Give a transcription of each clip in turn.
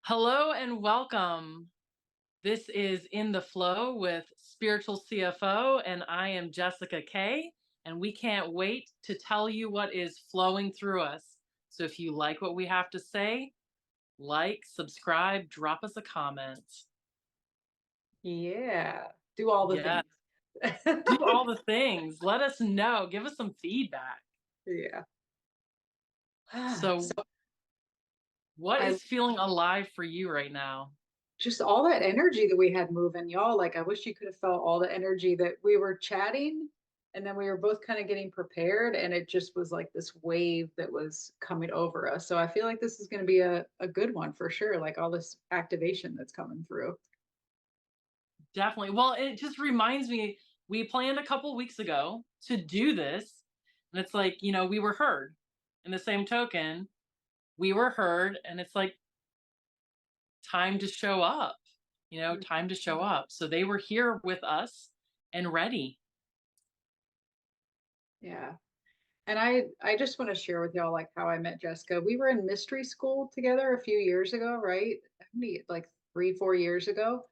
Hello and welcome. This is In the Flow with Spiritual CFO, and I am Jessica K. And we can't wait to tell you what is flowing through us. So if you like what we have to say, like, subscribe, drop us a comment. Yeah, do all the Yeah, things. do all the things. Let us know. Give us some feedback. Yeah. So So, what I is feeling alive for you right now? just all that energy that we had moving, y'all, like, I wish you could have felt all the energy that we were chatting, and then we were both kinda getting prepared, and it just was like this wave that was coming over us. So I feel like this is gonna be a good one for sure, like, all this activation that's coming through. Definitely. Well, it just reminds me, we planned a couple weeks ago to do this. And it's like, we were heard. In the same token, we were heard. And it's like time to show up, time to show up. So they were here with us and ready. Yeah. And I just want to share with y'all like how I met Jessica. We were in mystery school together a few years ago, right? How many, like 3, 4 years ago.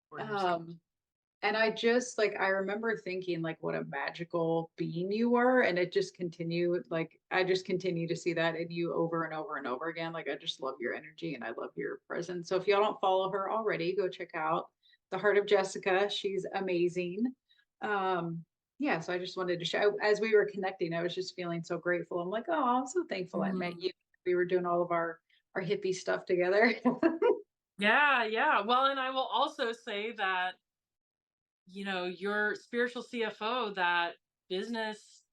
4 years ago. Um, and I just like I remember thinking like what a magical being you were. And it just continued, like I just continue to see that in you over and over and over again. Like I just love your energy and I love your presence. So if y'all don't follow her already, go check out The Heart of Jessica. She's amazing. Um, yeah, so I just wanted to show as we were connecting, I was just feeling so grateful. I'm like, oh, I'm so thankful I met Mhm. you. We were doing all of our hippie stuff together. Yeah, yeah. Well, and I will also say that, your spiritual CFO, that business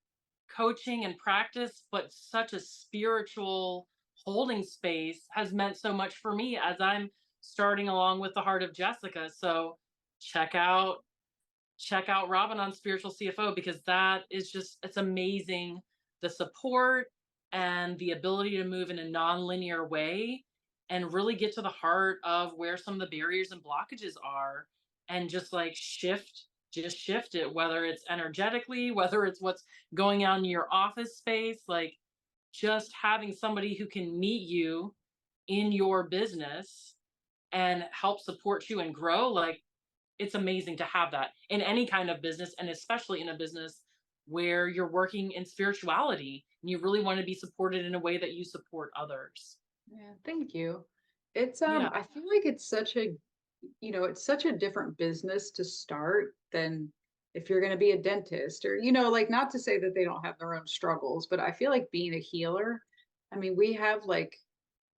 coaching and practice, but such a spiritual holding space has meant so much for me as I'm starting along with the Heart of Jessica. So check out check out Robin on Spiritual CFO, because that is just, it's amazing, the support and the ability to move in a non-linear way and really get to the heart of where some of the barriers and blockages are, and just like shift it, whether it's energetically, whether it's what's going on in your office space, like just having somebody who can meet you in your business and help support you and grow. Like, it's amazing to have that in any kind of business, and especially in a business where you're working in spirituality and you really want to be supported in a way that you support others. Yeah, thank you. It's Yeah. I feel like it's such a it's such a different business to start than if you're going to be a dentist or like not to say that they don't have their own struggles, but I feel like being a healer, I mean, we have like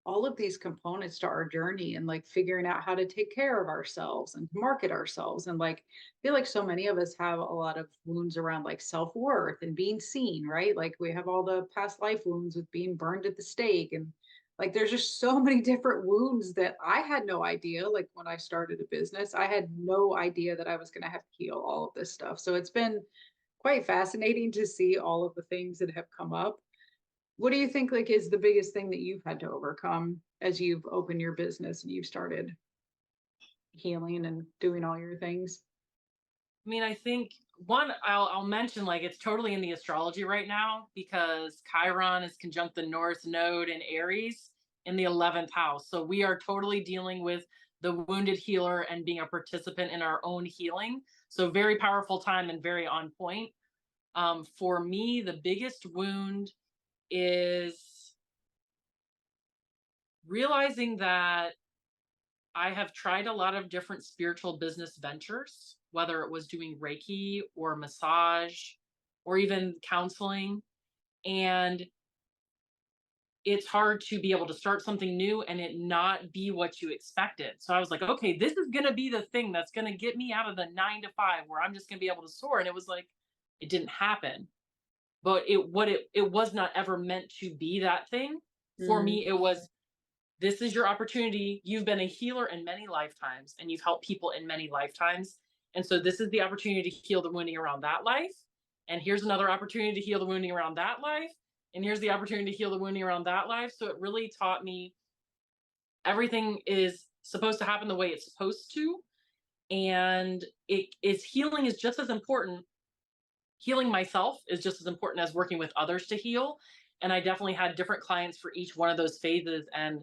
all of these components to our journey and like figuring out how to take care of ourselves and market ourselves and like I feel like so many of us have a lot of wounds around like self-worth and being seen, right? Like we have all the past life wounds with being burned at the stake and like there's just so many different wounds that I had no idea. Like when I started a business, I had no idea that I was going to have to heal all of this stuff. So it's been quite fascinating to see all of the things that have come up. What do you think like is the biggest thing that you've had to overcome as you've opened your business and you've started healing and doing all your things? I mean, I think one, I'll mention, like, it's totally in the astrology right now because Chiron is conjunct the North Node in Aries in the 11th house. So we are totally dealing with the wounded healer and being a participant in our own healing. So very powerful time and very on point. For me, the biggest wound is realizing that I have tried a lot of different spiritual business ventures, whether it was doing Reiki or massage or even counseling. And it's hard to be able to start something new and it not be what you expected. So I was like, okay, this is going to be the thing that's going to get me out of the 9 to 5 where I'm just going to be able to soar. And it was like, it didn't happen. But it was not ever meant to be that thing. For Mm, me, it was, this is your opportunity. You've been a healer in many lifetimes and you've helped people in many lifetimes. And so this is the opportunity to heal the wounding around that life. And here's another opportunity to heal the wounding around that life. And here's the opportunity to heal the wounding around that life. So it really taught me everything is supposed to happen the way it's supposed to. And it is healing is just as important. Healing myself is just as important as working with others to heal. And I definitely had different clients for each one of those phases. And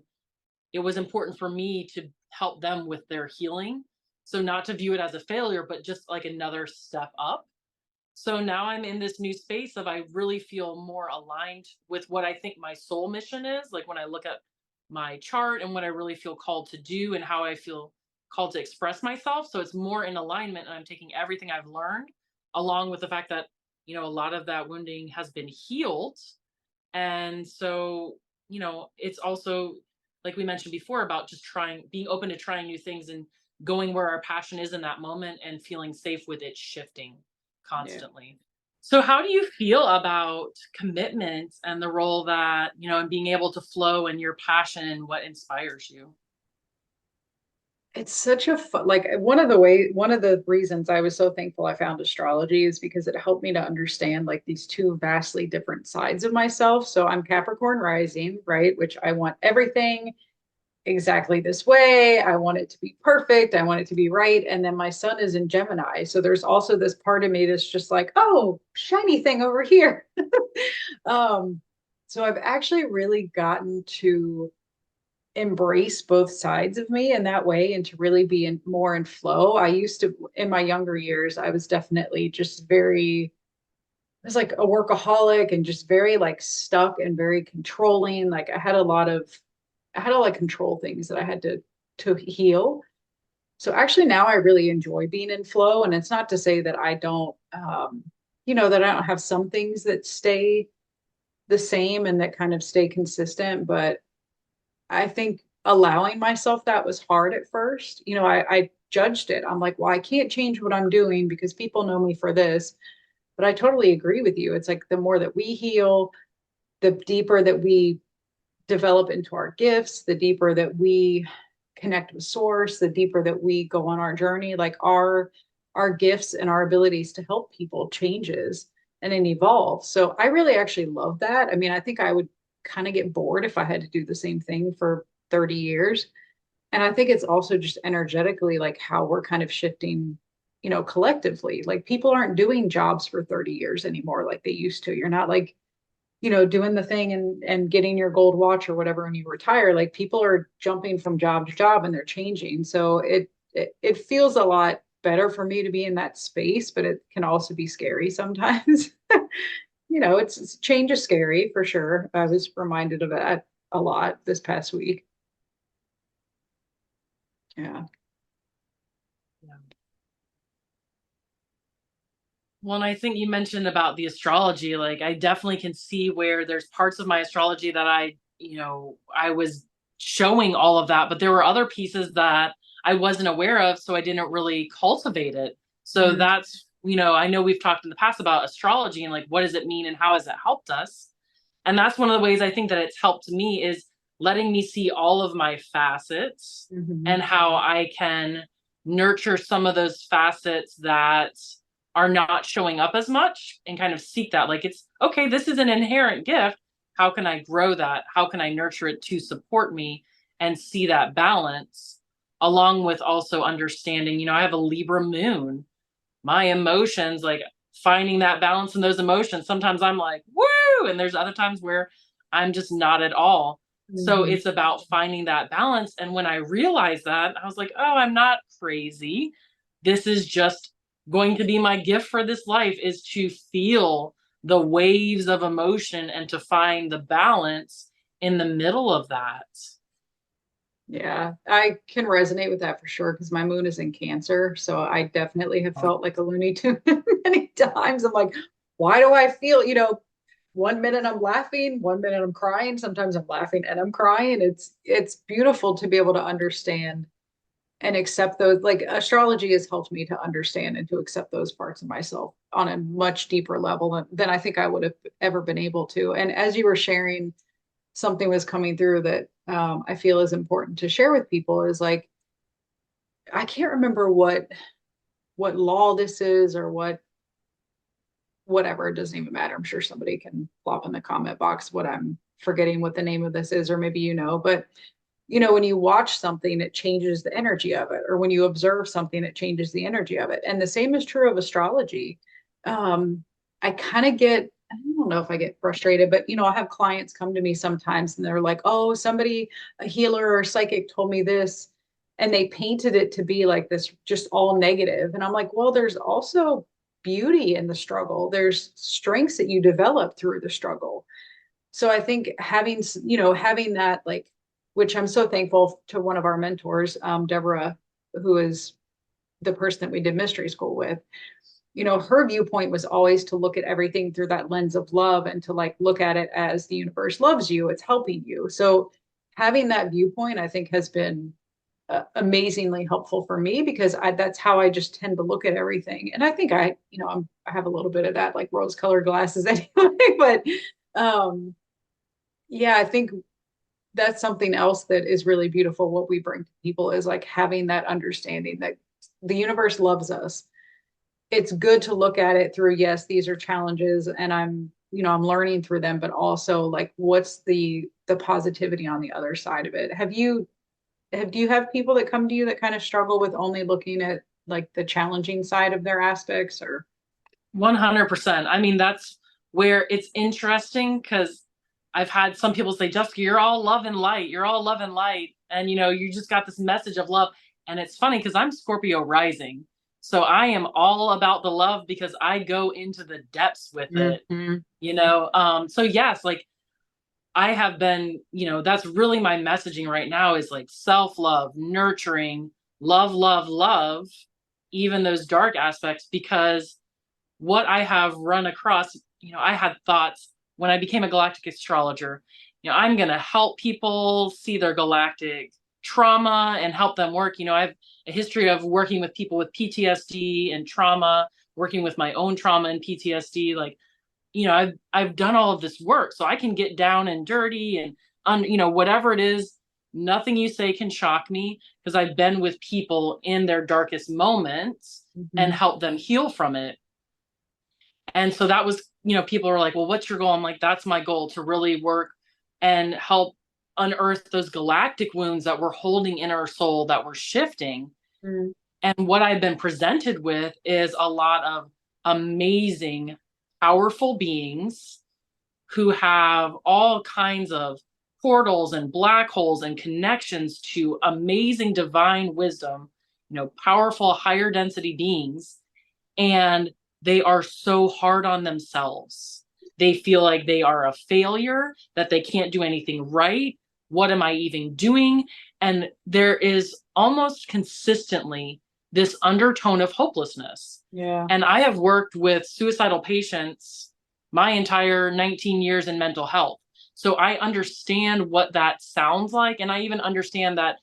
it was important for me to help them with their healing. So not to view it as a failure, but just like another step up. So now I'm in this new space of I really feel more aligned with what I think my soul mission is. Like when I look at my chart and what I really feel called to do and how I feel called to express myself. So it's more in alignment and I'm taking everything I've learned along with the fact that, a lot of that wounding has been healed. And so, it's also like we mentioned before about just being open to trying new things and going where our passion is in that moment and feeling safe with it shifting Yeah. constantly. So, how do you feel about commitment and the role that, and being able to flow in your passion and what inspires you? It's such a fun, like one of the reasons I was so thankful I found astrology is because it helped me to understand like these two vastly different sides of myself. So I'm Capricorn rising, right? Which I want everything exactly this way. I want it to be perfect. I want it to be right. And then my son is in Gemini. So there's also this part of me that's just like, oh, shiny thing over here. um, so I've actually really gotten to embrace both sides of me in that way and to really be more in flow. I used to, in my younger years, I was definitely just I was like a workaholic and just very like stuck and very controlling. Like I had to like control things that I had to heal. So actually now I really enjoy being in flow. And it's not to say that I don't, that I don't have some things that stay the same and that kind of stay consistent, but I think allowing myself that was hard at first. I judged it. I'm like, well, I can't change what I'm doing because people know me for this. But I totally agree with you. It's like the more that we heal, the deeper that we develop into our gifts, the deeper that we connect with source, the deeper that we go on our journey, like our gifts and our abilities to help people changes and then evolve. So I really actually love that. I mean, I think I would kind of get bored if I had to do the same thing for 30 years. And I think it's also just energetically like how we're kind of shifting, collectively. Like people aren't doing jobs for 30 years anymore like they used to. You're not like doing the thing and getting your gold watch or whatever when you retire. Like people are jumping from job to job and they're changing. So it feels a lot better for me to be in that space, but it can also be scary sometimes. It's change is scary for sure. I was reminded of that a lot this past week. Yeah. Yeah. Well, and I think you mentioned about the astrology. Like, I definitely can see where there's parts of my astrology that I was showing all of that, but there were other pieces that I wasn't aware of. So I didn't really cultivate it. So Mm, that's, I know we've talked in the past about astrology and like, what does it mean and how has it helped us? And that's one of the ways I think that it's helped me is letting me see all of my facets mhm. and how I can nurture some of those facets that are not showing up as much and kind of seek that. Like, it's okay, this is an inherent gift. How can I grow that? How can I nurture it to support me and see that balance along with also understanding, I have a Libra moon, my emotions, like finding that balance in those emotions. Sometimes I'm like, woo, and there's other times where I'm just not at all. So Mhm. it's about finding that balance. And when I realized that, I was like, oh, I'm not crazy. This is just going to be my gift for this life is to feel the waves of emotion and to find the balance in the middle of that. Yeah, I can resonate with that for sure because my moon is in Cancer. So I definitely have felt like a Looney Tune many times. I'm like, why do I feel, one minute I'm laughing, one minute I'm crying, sometimes I'm laughing and I'm crying. It's beautiful to be able to understand and accept those. Like astrology has helped me to understand and to accept those parts of myself on a much deeper level than I think I would have ever been able to. And as you were sharing, something was coming through that I feel is important to share with people is like I can't remember what law this is or whatever. It doesn't even matter. I'm sure somebody can plop in the comment box what I'm forgetting what the name of this is, or maybe but when you watch something, it changes the energy of it, or when you observe something, it changes the energy of it. And the same is true of astrology. Um, I kind of get, I don't know if I get frustrated, but I have clients come to me sometimes and they're like, oh, somebody, a healer or psychic told me this. And they painted it to be like this, just all negative. And I'm like, well, there's also beauty in the struggle. There's strengths that you develop through the struggle. So I think having that, like, which I'm so thankful to one of our mentors, Deborah, who is the person that we did mystery school with. Her viewpoint was always to look at everything through that lens of love and to like look at it as the universe loves you, it's helping you. So having that viewpoint, I think, has been amazingly helpful for me, because that's how I just tend to look at everything. And I think I have a little bit of that, like rose colored glasses anyway. But um, yeah, I think that's something else that is really beautiful. What we bring to people is like having that understanding that the universe loves us. It's good to look at it through, yes, these are challenges and I'm learning through them, but also like what's the positivity on the other side of it. Do you have people that come to you that kind of struggle with only looking at like the challenging side of their aspects, or? 100%. I mean, that's where it's interesting because I've had some people say, Jessica, you're all love and light. You're all love and light. And, you just got this message of love. And it's funny because I'm Scorpio rising. So I am all about the love because I go into the depths with it, Mhm. So yes, like I have been, that's really my messaging right now is like self love, nurturing, love, love, love, even those dark aspects, because what I have run across, I had thoughts when I became a galactic astrologer, I'm going to help people see their galactic trauma and help them work. I have a history of working with people with PTSD and trauma, working with my own trauma and PTSD. Like, I've done all of this work, so I can get down and dirty and whatever it is, nothing you say can shock me because I've been with people in their darkest moments and Mhm. help them heal from it. And so that was, people were like, well, what's your goal? I'm like, that's my goal, to really work and help unearth those galactic wounds that we're holding in our soul that we're shifting. Mhm. And what I've been presented with is a lot of amazing, powerful beings who have all kinds of portals and black holes and connections to amazing divine wisdom, powerful, higher density beings. And they are so hard on themselves. They feel like they are a failure, that they can't do anything right. What am I even doing? And there is almost consistently this undertone of hopelessness. Yeah. And I have worked with suicidal patients my entire 19 years in mental health. So I understand what that sounds like. And I even understand that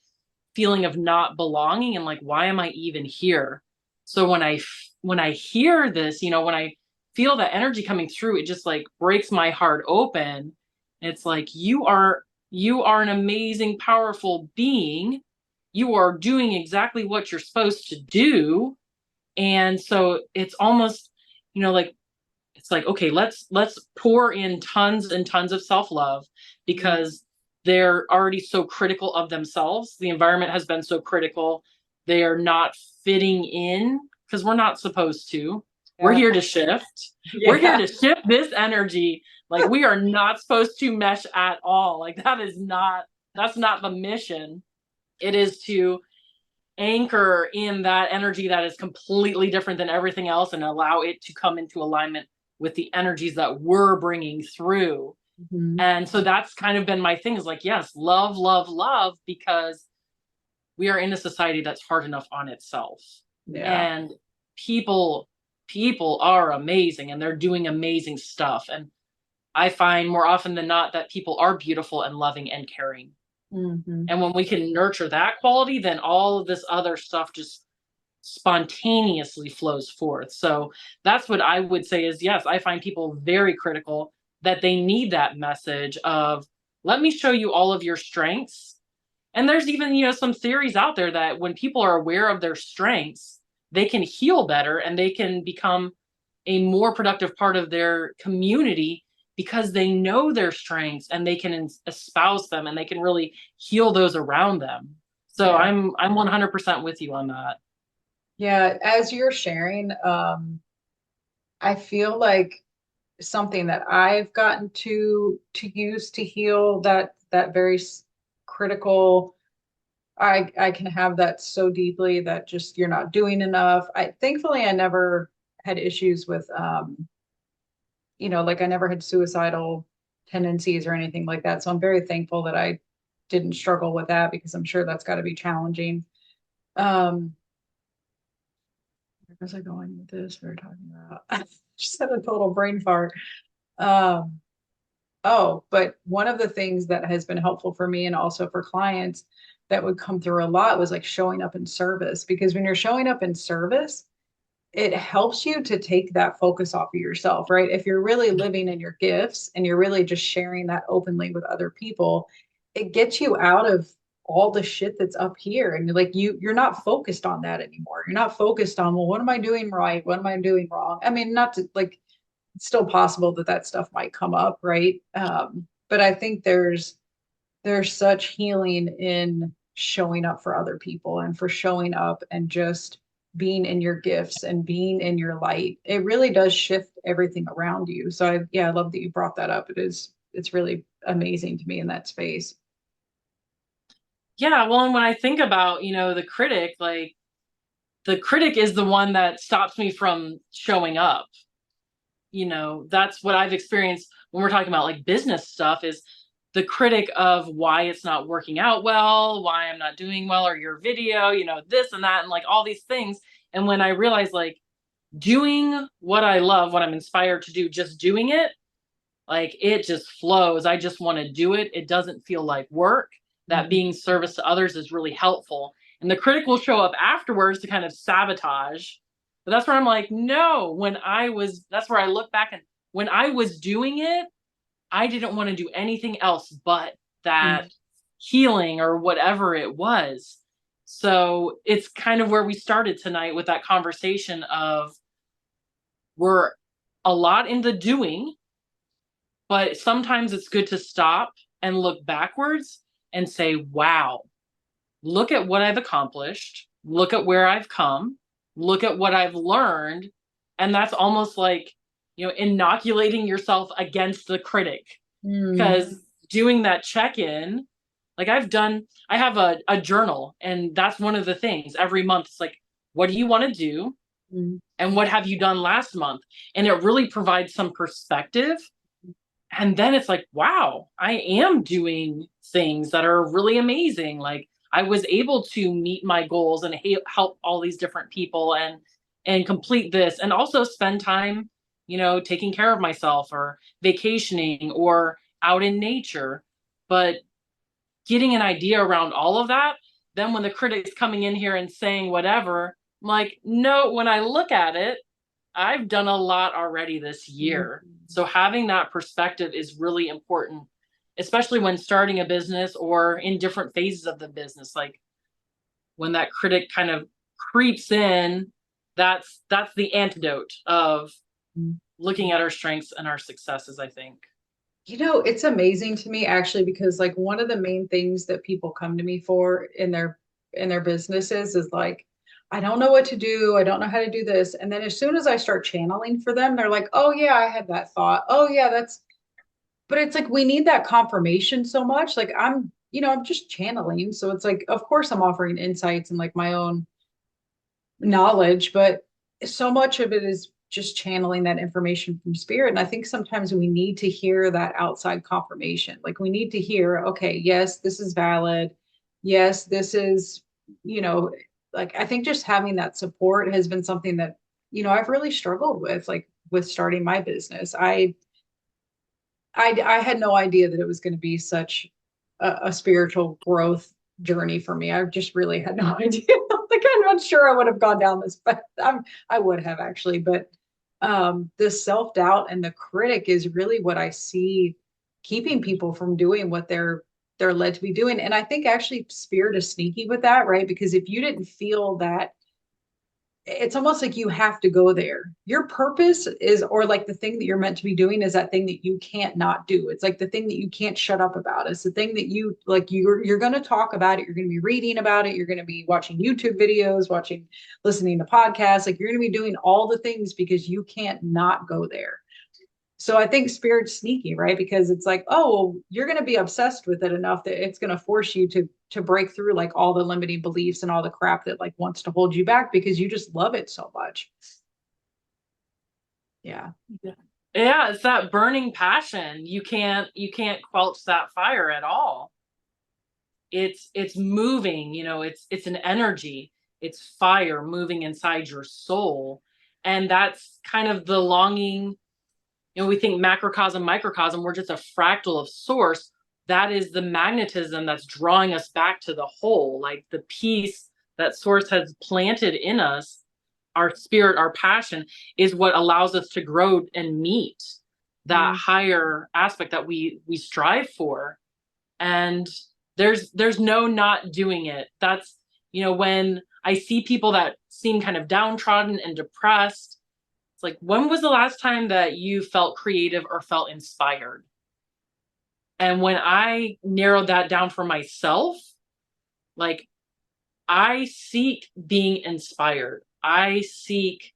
feeling of not belonging and like, why am I even here? So when I hear this, when I feel that energy coming through, it just like breaks my heart open. It's like you are an amazing, powerful being. You are doing exactly what you're supposed to do. And so it's almost, like it's like, okay, let's pour in tons and tons of self-love Mhm. because they're already so critical of themselves. The environment has been so critical. They are not fitting in because we're not supposed to. We're Yeah. here to shift. We're here Yeah. to shift this energy. Like, we are not supposed to mesh at all. Like, that's not the mission. It is to anchor in that energy that is completely different than everything else and allow it to come into alignment with the energies that we're bringing through. Mhm. And so that's kind of been my thing, is like, yes, love, love, love, because we are in a society that's hard enough on itself. Yeah. And people people are amazing and they're doing amazing stuff. And I find more often than not that people are beautiful and loving and caring. Mhm. And when we can nurture that quality, then all of this other stuff just spontaneously flows forth. So that's what I would say is, yes, I find people very critical, that they need that message of, let me show you all of your strengths. And there's even, some theories out there that when people are aware of their strengths, they can heal better and they can become a more productive part of their community because they know their strengths and they can espouse them and they can really heal those around them. So Yeah. I'm 100% with you on that. Yeah. As you're sharing, I feel like something that I've gotten to use to heal that very critical. I can have that so deeply that just you're not doing enough. I thankfully I never had issues with like I never had suicidal tendencies or anything like that. So I'm very thankful that I didn't struggle with that because I'm sure that's got to be challenging. Um, where was I going with this? We were talking about just had a total brain fart. Um, oh, but one of the things that has been helpful for me and also for clients that would come through a lot was like showing up in service because when you're showing up in service, it helps you to take that focus off of yourself, right? If you're really living in your gifts and you're really just sharing that openly with other people, it gets you out of all the shit that's up here and you're not focused on that anymore. You're not focused on, well, what am I doing right? What am I doing wrong? I mean, not to like it's still possible that that stuff might come up, right? But I think there's such healing in showing up for other people and for showing up and just being in your gifts and being in your light. It really does shift everything around you. So I love that you brought that up. It's really amazing to me in that space. Yeah, well, and when I think about, the critic, like the critic is the one that stops me from showing up. That's what I've experienced when we're talking about like business stuff is the critic of why it's not working out well, why I'm not doing well, or your video, this and that, and like all these things. And when I realize like doing what I love, what I'm inspired to do, just doing it, like it just flows. I just want to do it. It doesn't feel like work. That Mhm. being service to others is really helpful. And the critic will show up afterwards to kind of sabotage. But that's where I'm like, no, that's where I look back and when I was doing it, I didn't want to do anything else but that Mhm. healing or whatever it was. So it's kind of where we started tonight with that conversation of we're a lot in the doing, but sometimes it's good to stop and look backwards and say, wow, look at what I've accomplished. Look at where I've come. Look at what I've learned. And that's almost like, inoculating yourself against the critic Mm, because doing that check in, like I have a journal, and that's one of the things every month. It's like, what do you want to do? mm, And what have you done last month? And it really provides some perspective, and then it's like, wow, I am doing things that are really amazing. Like I was able to meet my goals and help all these different people and complete this and also spend time, taking care of myself or vacationing or out in nature. But getting an idea around all of that, then when the critic's coming in here and saying whatever, I'm like, no, when I look at it, I've done a lot already this mm, year. So having that perspective is really important, especially when starting a business or in different phases of the business. Like when that critic kind of creeps in, that's the antidote of mm. looking at our strengths and our successes, I think. It's amazing to me actually because like one of the main things that people come to me for in their businesses is like, I don't know what to do. I don't know how to do this. And then as soon as I start channeling for them, they're like, oh yeah, I had that thought. Oh yeah, but it's like we need that confirmation so much. Like I'm just channeling. So it's like, of course I'm offering insights and like my own knowledge, but so much of it is just channeling that information from spirit. And I think sometimes we need to hear that outside confirmation. Like we need to hear, okay, yes, this is valid. Yes, this is, you know, like I think just having that support has been something that, I've really struggled with, like with starting my business. I had no idea that it was going to be such a spiritual growth journey for me. I just really had no idea. Like I'm not sure I would have gone down this path. I would have actually, but the self doubt and the critic is really what I see keeping people from doing what they're led to be doing. And I think actually spirit is sneaky with that, right? Because if you didn't feel that it's almost like you have to go there. Your purpose is, or like the thing that you're meant to be doing is that thing that you can't not do. It's like the thing that you can't shut up about. It's the thing that you like, you're going to talk about it. You're going to be reading about it. You're going to be watching YouTube videos, listening to podcasts. Like you're going to be doing all the things because you can't not go there. So I think spirit's sneaky, right? Because it's like, oh, well, you're going to be obsessed with it enough that it's going to force you to break through like all the limiting beliefs and all the crap that like wants to hold you back because you just love it so much. Yeah. Yeah. Yeah, it's that burning passion. You can't quench that fire at all. It's moving, it's an energy. It's fire moving inside your soul. And that's kind of the longing. We think macrocosm, microcosm, we're just a fractal of source. That is the magnetism that's drawing us back to the whole, like the peace that source has planted in us. Our spirit, our passion is what allows us to grow and meet that Mm, higher aspect that we strive for. And there's no not doing it. That's, when I see people that seem kind of downtrodden and depressed, it's like, when was the last time that you felt creative or felt inspired? And when I narrowed that down for myself, like, I seek being inspired. I seek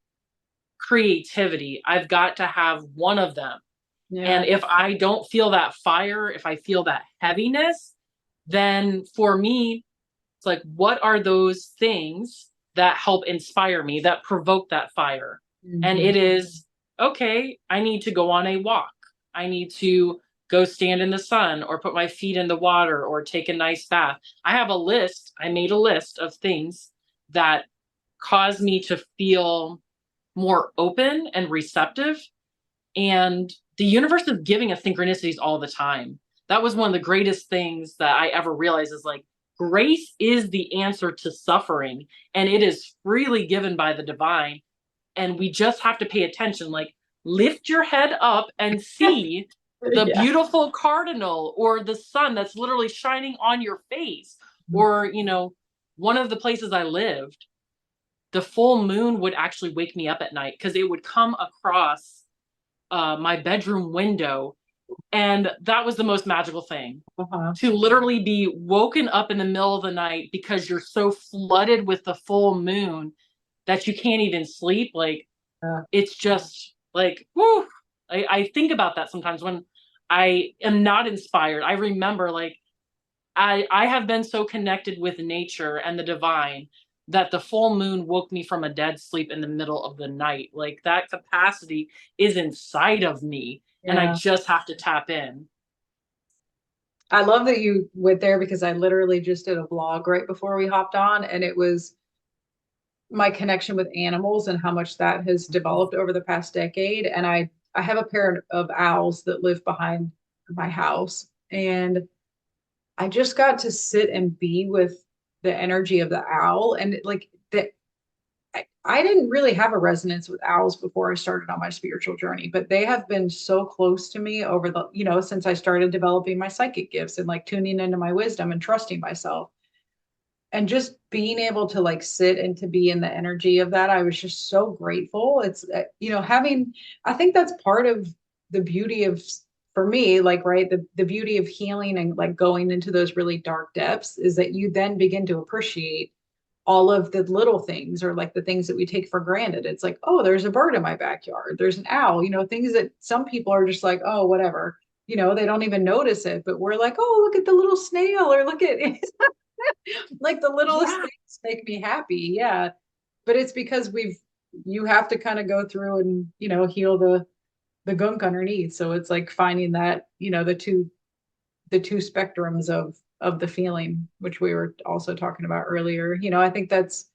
creativity. I've got to have one of them. yeah. And if I don't feel that fire, if I feel that heaviness, then for me, it's like, what are those things that help inspire me, that provoke that fire? And Mhm. it is, okay, I need to go on a walk. I need to go stand in the sun or put my feet in the water or take a nice bath. I made a list of things that cause me to feel more open and receptive. And the universe is giving us synchronicities all the time. That was one of the greatest things that I ever realized is like, grace is the answer to suffering, and it is freely given by the divine. And we just have to pay attention. Like, lift your head up and see the Yeah. beautiful cardinal or the sun that's literally shining on your face. Or, one of the places I lived, the full moon would actually wake me up at night because it would come across my bedroom window. And that was the most magical thing, Uh-huh. to literally be woken up in the middle of the night because you're so flooded with the full moon that you can't even sleep. Like, Yeah. it's just like, whoo. I think about that sometimes when I am not inspired. I remember, like, I have been so connected with nature and the divine that the full moon woke me from a dead sleep in the middle of the night. Like, that capacity is inside of me, and I Yeah. just have to tap in. I love that you went there because I literally just did a vlog right before we hopped on, and it was my connection with animals and how much that has developed over the past decade. And I have a pair of owls that live behind my house, and I just got to sit and be with the energy of the owl. And like that, I didn't really have a resonance with owls before I started on my spiritual journey, but they have been so close to me over the, since I started developing my psychic gifts and like tuning into my wisdom and trusting myself. And just being able to like sit and to be in the energy of that, I was just so grateful. It's, having, I think that's part of the beauty of, for me, like, right, the beauty of healing and like going into those really dark depths is that you then begin to appreciate all of the little things or like the things that we take for granted. It's like, oh, there's a bird in my backyard. There's an owl, things that some people are just like, oh, whatever. They don't even notice it, but we're like, oh, look at the little snail or look at like the littlest Yeah. things make me happy. Yeah. But it's because you have to kind of go through and, heal the gunk underneath. So it's like finding that, the two spectrums of the feeling, which we were also talking about earlier. I think that's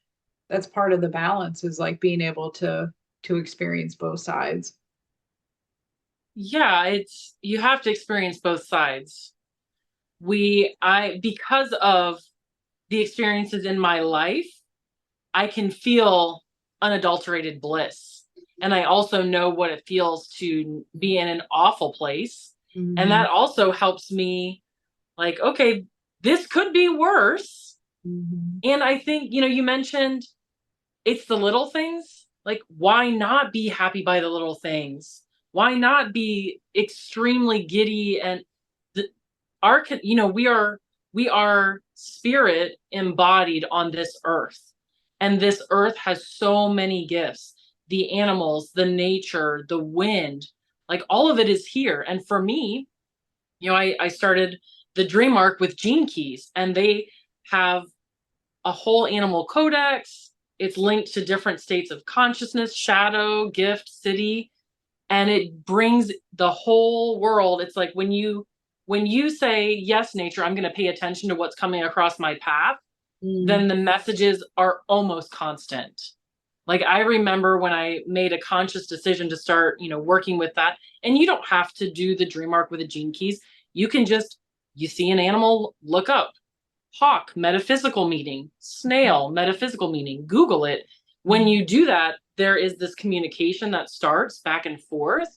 part of the balance is like being able to experience both sides. Yeah, you have to experience both sides. Because of the experiences in my life, I can feel unadulterated bliss. And I also know what it feels to be in an awful place. And Mm-hmm. that also helps me, like, okay, this could be worse. Mm-hmm. And I think, you mentioned it's the little things. Like, why not be happy by the little things? Why not be extremely giddy and the, we are spirit embodied on this earth. And this earth has so many gifts. The animals, the nature, the wind, like all of it is here. And for me, I started the Dream Arc with Gene Keys, and they have a whole animal codex. It's linked to different states of consciousness, shadow, gift, city, and it brings the whole world. It's like when you say, yes, nature, I'm going to pay attention to what's coming across my path, Mm, then the messages are almost constant. Like, I remember when I made a conscious decision to start, working with that. And you don't have to do the dream arc with the gene keys. You can just, you see an animal, look up hawk, metaphysical meaning, mhm, snail, metaphysical meaning, Google it. When mhm, you do that, there is this communication that starts back and forth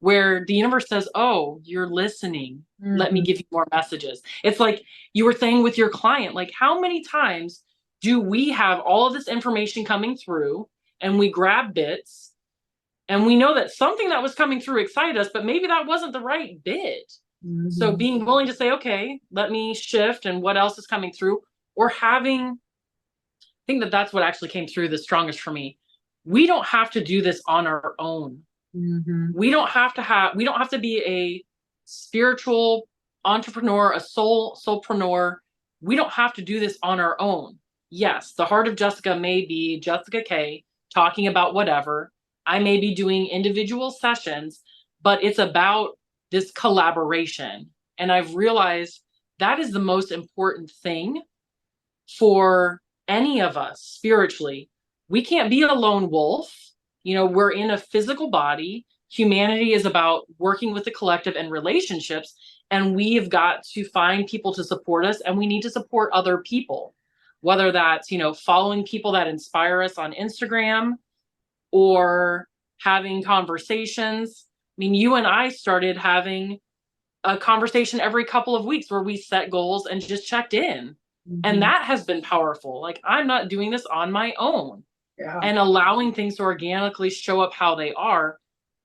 where the universe says, oh, you're listening. Let me mhm, give you more messages. It's like you were saying with your client, like, how many times do we have all of this information coming through and we grab bits and we know that something that was coming through excited us, but maybe that wasn't the right bit. So mhm, being willing to say, okay, let me shift and what else is coming through, or having, I think that that's what actually came through the strongest for me. We don't have to do this on our own. mhm, We don't have to be a spiritual entrepreneur, a soulpreneur. We don't have to do this on our own. Yes, the heart of Jessica may be Jessica K talking about whatever. I may be doing individual sessions, but it's about this collaboration. And I've realized that is the most important thing for any of us spiritually. We can't be a lone wolf. We're in a physical body. Humanity is about working with the collective and relationships. And we have got to find people to support us, and we need to support other people, whether that's, following people that inspire us on Instagram or having conversations. I mean, you and I started having a conversation every couple of weeks where we set goals and just checked in. And mhm. that has been powerful. Like, I'm not doing this on my own, Yeah. and allowing things to organically show up how they are.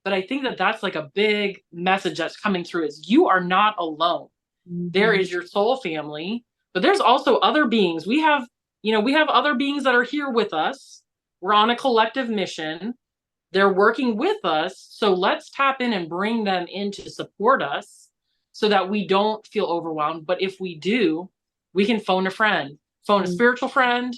But I think that that's like a big message that's coming through is you are not alone. There Mhm, is your soul family, but there's also other beings. We have other beings that are here with us. We're on a collective mission. They're working with us. So let's tap in and bring them in to support us so that we don't feel overwhelmed. But if we do, we can phone a friend, phone a mm. spiritual friend,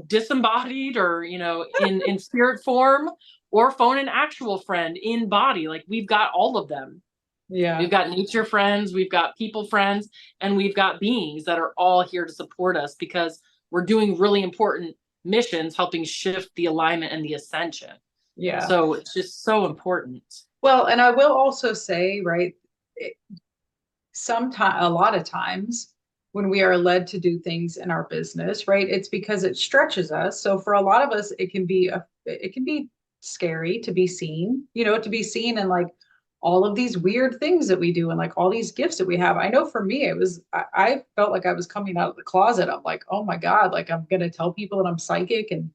disembodied or, in spirit form, or phone an actual friend in body. Like, we've got all of them. Yeah. We've got nature friends, we've got people friends, and we've got beings that are all here to support us because we're doing really important missions helping shift the alignment and the ascension. Yeah. So it's just so important. Well, and I will also say, right, sometimes, a lot of times when we are led to do things in our business, right, it's because it stretches us. So for a lot of us, it can be scary to be seen, to be seen in like all of these weird things that we do and like all these gifts that we have. I know for me, I felt like I was coming out of the closet. I'm like, oh my God, like I'm gonna tell people that I'm psychic. And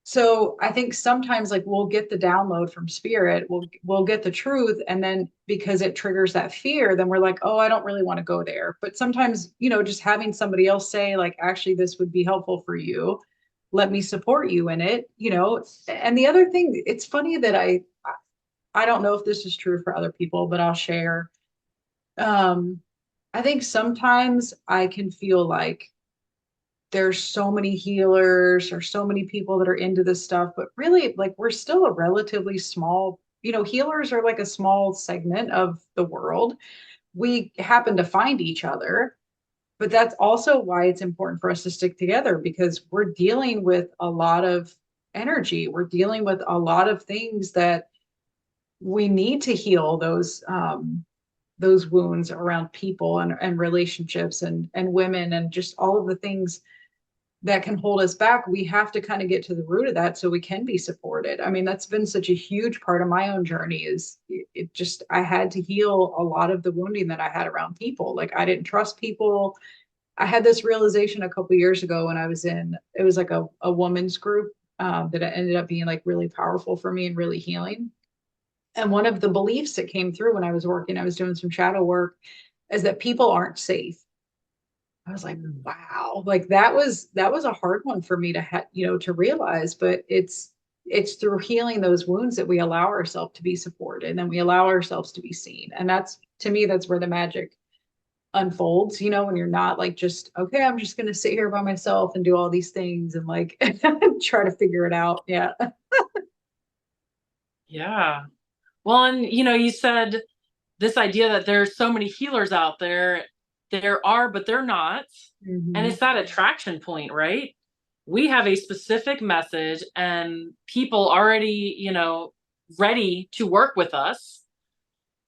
so I think sometimes like we'll get the download from spirit, we'll get the truth, and then because it triggers that fear, then we're like, oh, I don't really want to go there. But sometimes, just having somebody else say, like, actually, this would be helpful for you. Let me support you in it. And the other thing, it's funny that I don't know if this is true for other people, but I'll share. Um, I think sometimes I can feel like there's so many healers or so many people that are into this stuff, but really, like, we're still a relatively small, healers are like a small segment of the world. We happen to find each other, but that's also why it's important for us to stick together because we're dealing with a lot of energy. We're dealing with a lot of things that we need to heal those wounds around people and relationships and women and just all of the things that can hold us back. We have to kind of get to the root of that so we can be supported. I mean, that's been such a huge part of my own journey is it just I had to heal a lot of the wounding that I had around people. Like I didn't trust people. I had this realization a couple years ago when I was in, it was like a woman's group that ended up being like really powerful for me and really healing. And one of the beliefs that came through when I was working, I was doing some shadow work, is that people aren't safe. I was like, Mm. wow, like that was a hard one for me to to realize, but it's through healing those wounds that we allow ourselves to be supported and then we allow ourselves to be seen. And that's to me, that's where the magic unfolds, when you're not like just, okay, I'm just gonna sit here by myself and do all these things and like try to figure it out. Yeah. Yeah. Well, and you said this idea that there's so many healers out there. There are, but they're not. And Hmm. it's that attraction point, right? We have a specific message and people already, ready to work with us.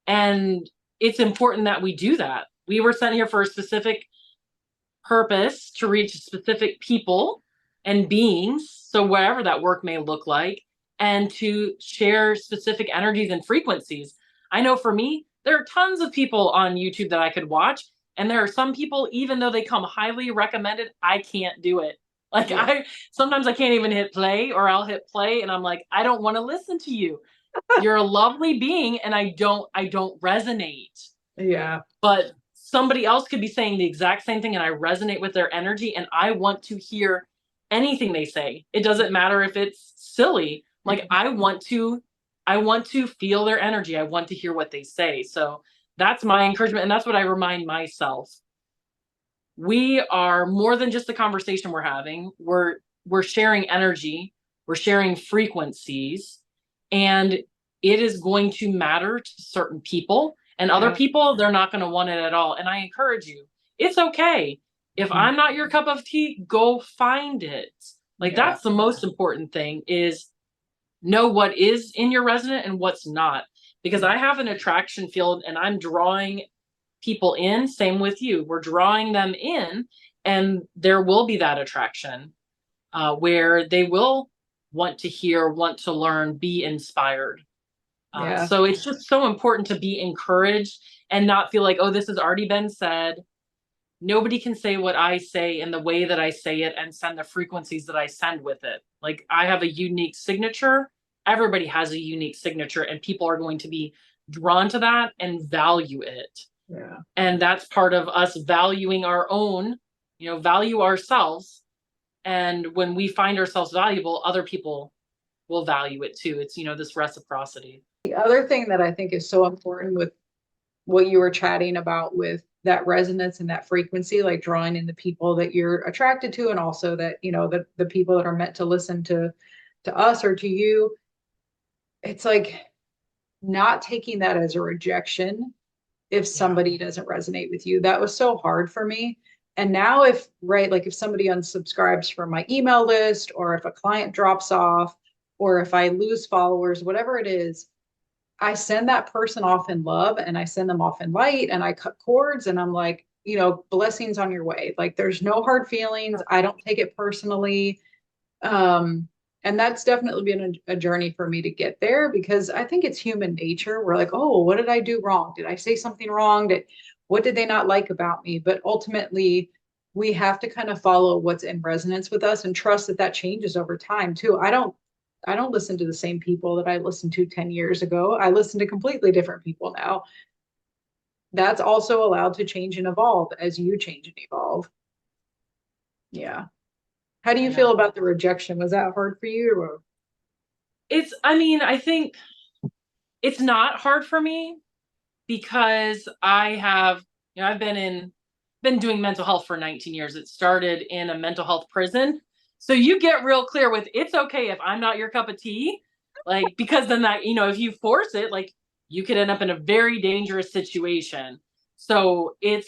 And it's important that we do that. We were sent here for a specific purpose to reach specific people and beings. So, whatever that work may look like, and to share specific energies and frequencies. I know for me, there are tons of people on YouTube that I could watch. And there are some people, even though they come highly recommended, I can't do it. Like, Yeah. I sometimes I can't even hit play, or I'll hit play and I'm like, I don't want to listen to you. You're a lovely being and I don't resonate. Yeah. But somebody else could be saying the exact same thing and I resonate with their energy and I want to hear anything they say. It doesn't matter if it's silly. Like, I want to feel their energy. I want to hear what they say. So that's my encouragement and that's what I remind myself. We are more than just the conversation we're having. We're sharing energy, we're sharing frequencies, and it is going to matter to certain people, and other Yeah. people they're not going to want it at all. And I encourage you, it's okay if Mhm. I'm not your cup of tea, go find it. Like, Yeah. that's the most important thing, is know what is in your resonant and what's not, because Yeah. I have an attraction field and I'm drawing people in. Same with you, we're drawing them in, and there will be that attraction where they will want to hear, want to learn, be inspired. Yeah. So it's just so important to be encouraged and not feel like, oh, this has already been said. Nobody can say what I say in the way that I say it and send the frequencies that I send with it. Like, I have a unique signature. Everybody has a unique signature, and people are going to be drawn to that and value it. Yeah. And that's part of us valuing our own, value ourselves. And when we find ourselves valuable, other people will value it too. It's, this reciprocity. The other thing that I think is so important with what you were chatting about with that resonance and that frequency, like drawing in the people that you're attracted to, and also that, the people that are meant to listen to us or to you, it's like not taking that as a rejection if Yeah. somebody doesn't resonate with you. That was so hard for me. And now if right, like if somebody unsubscribes from my email list, or if a client drops off, or if I lose followers, whatever it is, I send that person off in love and I send them off in light and I cut cords and I'm like, blessings on your way. Like there's no hard feelings. I don't take it personally. Um, and that's definitely been a journey for me to get there, because I think it's human nature. We're like, oh, what did I do wrong? Did I say something wrong? What did they not like about me? But ultimately, we have to kind of follow what's in resonance with us and trust that that changes over time too. I don't listen to the same people that I listened to 10 years ago. I listen to completely different people now. That's also allowed to change and evolve as you change and evolve. Yeah. How do you Yeah. feel about the rejection? Was that hard for you? Or? I think it's not hard for me because I've been doing mental health for 19 years. It started in a mental health prison. So you get real clear with, it's okay if I'm not your cup of tea. Like, because then that, if you force it, like, you could end up in a very dangerous situation. So Mhm.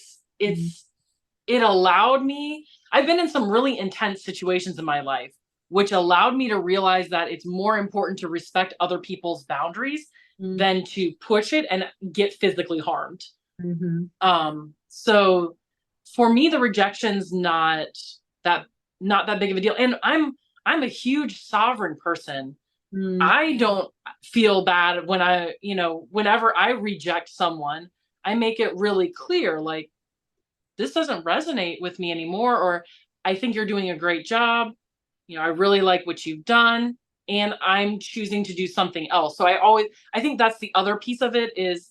it allowed me, I've been in some really intense situations in my life, which allowed me to realize that it's more important to respect other people's boundaries than to push it and get physically harmed. Mhm. So for me, the rejection's that not that big of a deal. And I'm a huge sovereign person. Mm. I don't feel bad when whenever I reject someone, I make it really clear, like, this doesn't resonate with me anymore, or I think you're doing a great job. I really like what you've done, and I'm choosing to do something else. So I think that's the other piece of it is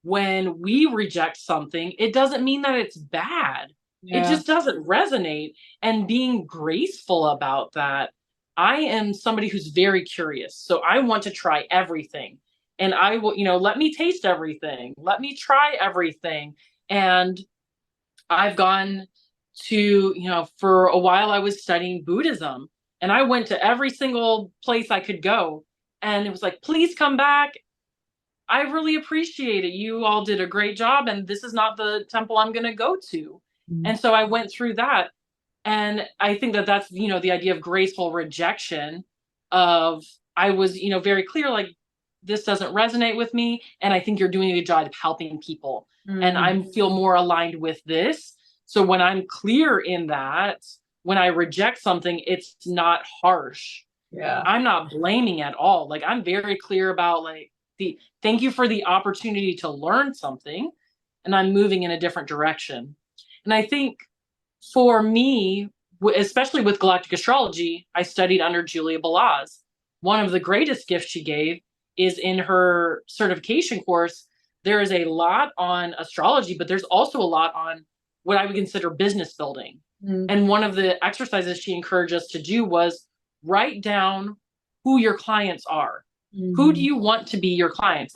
when we reject something, it doesn't mean that it's bad. It Yeah. just doesn't resonate. And being graceful about that. I am somebody who's very curious. So I want to try everything. And I will, let me taste everything. Let me try everything. And I've gone to, for a while I was studying Buddhism, and I went to every single place I could go. And it was like, please come back. I really appreciate it. You all did a great job, and this is not the temple I'm going to go to. Mm. And so I went through that. And I think that that's, the idea of graceful rejection of I was, very clear, like, this doesn't resonate with me. And I think you're doing a good job of helping people. And Mm. I feel more aligned with this. So when I'm clear in that, when I reject something, it's not harsh. Yeah. I'm not blaming at all. Like, I'm very clear about, like, the thank you for the opportunity to learn something, and I'm moving in a different direction. And I think for me, especially with galactic astrology, I studied under Julia Balaz. One of the greatest gifts she gave is in her certification course. There is a lot on astrology, but there's also a lot on what I would consider business building. Mm. And one of the exercises she encouraged us to do was write down who your clients are. Who do Mhm. you want to be your clients?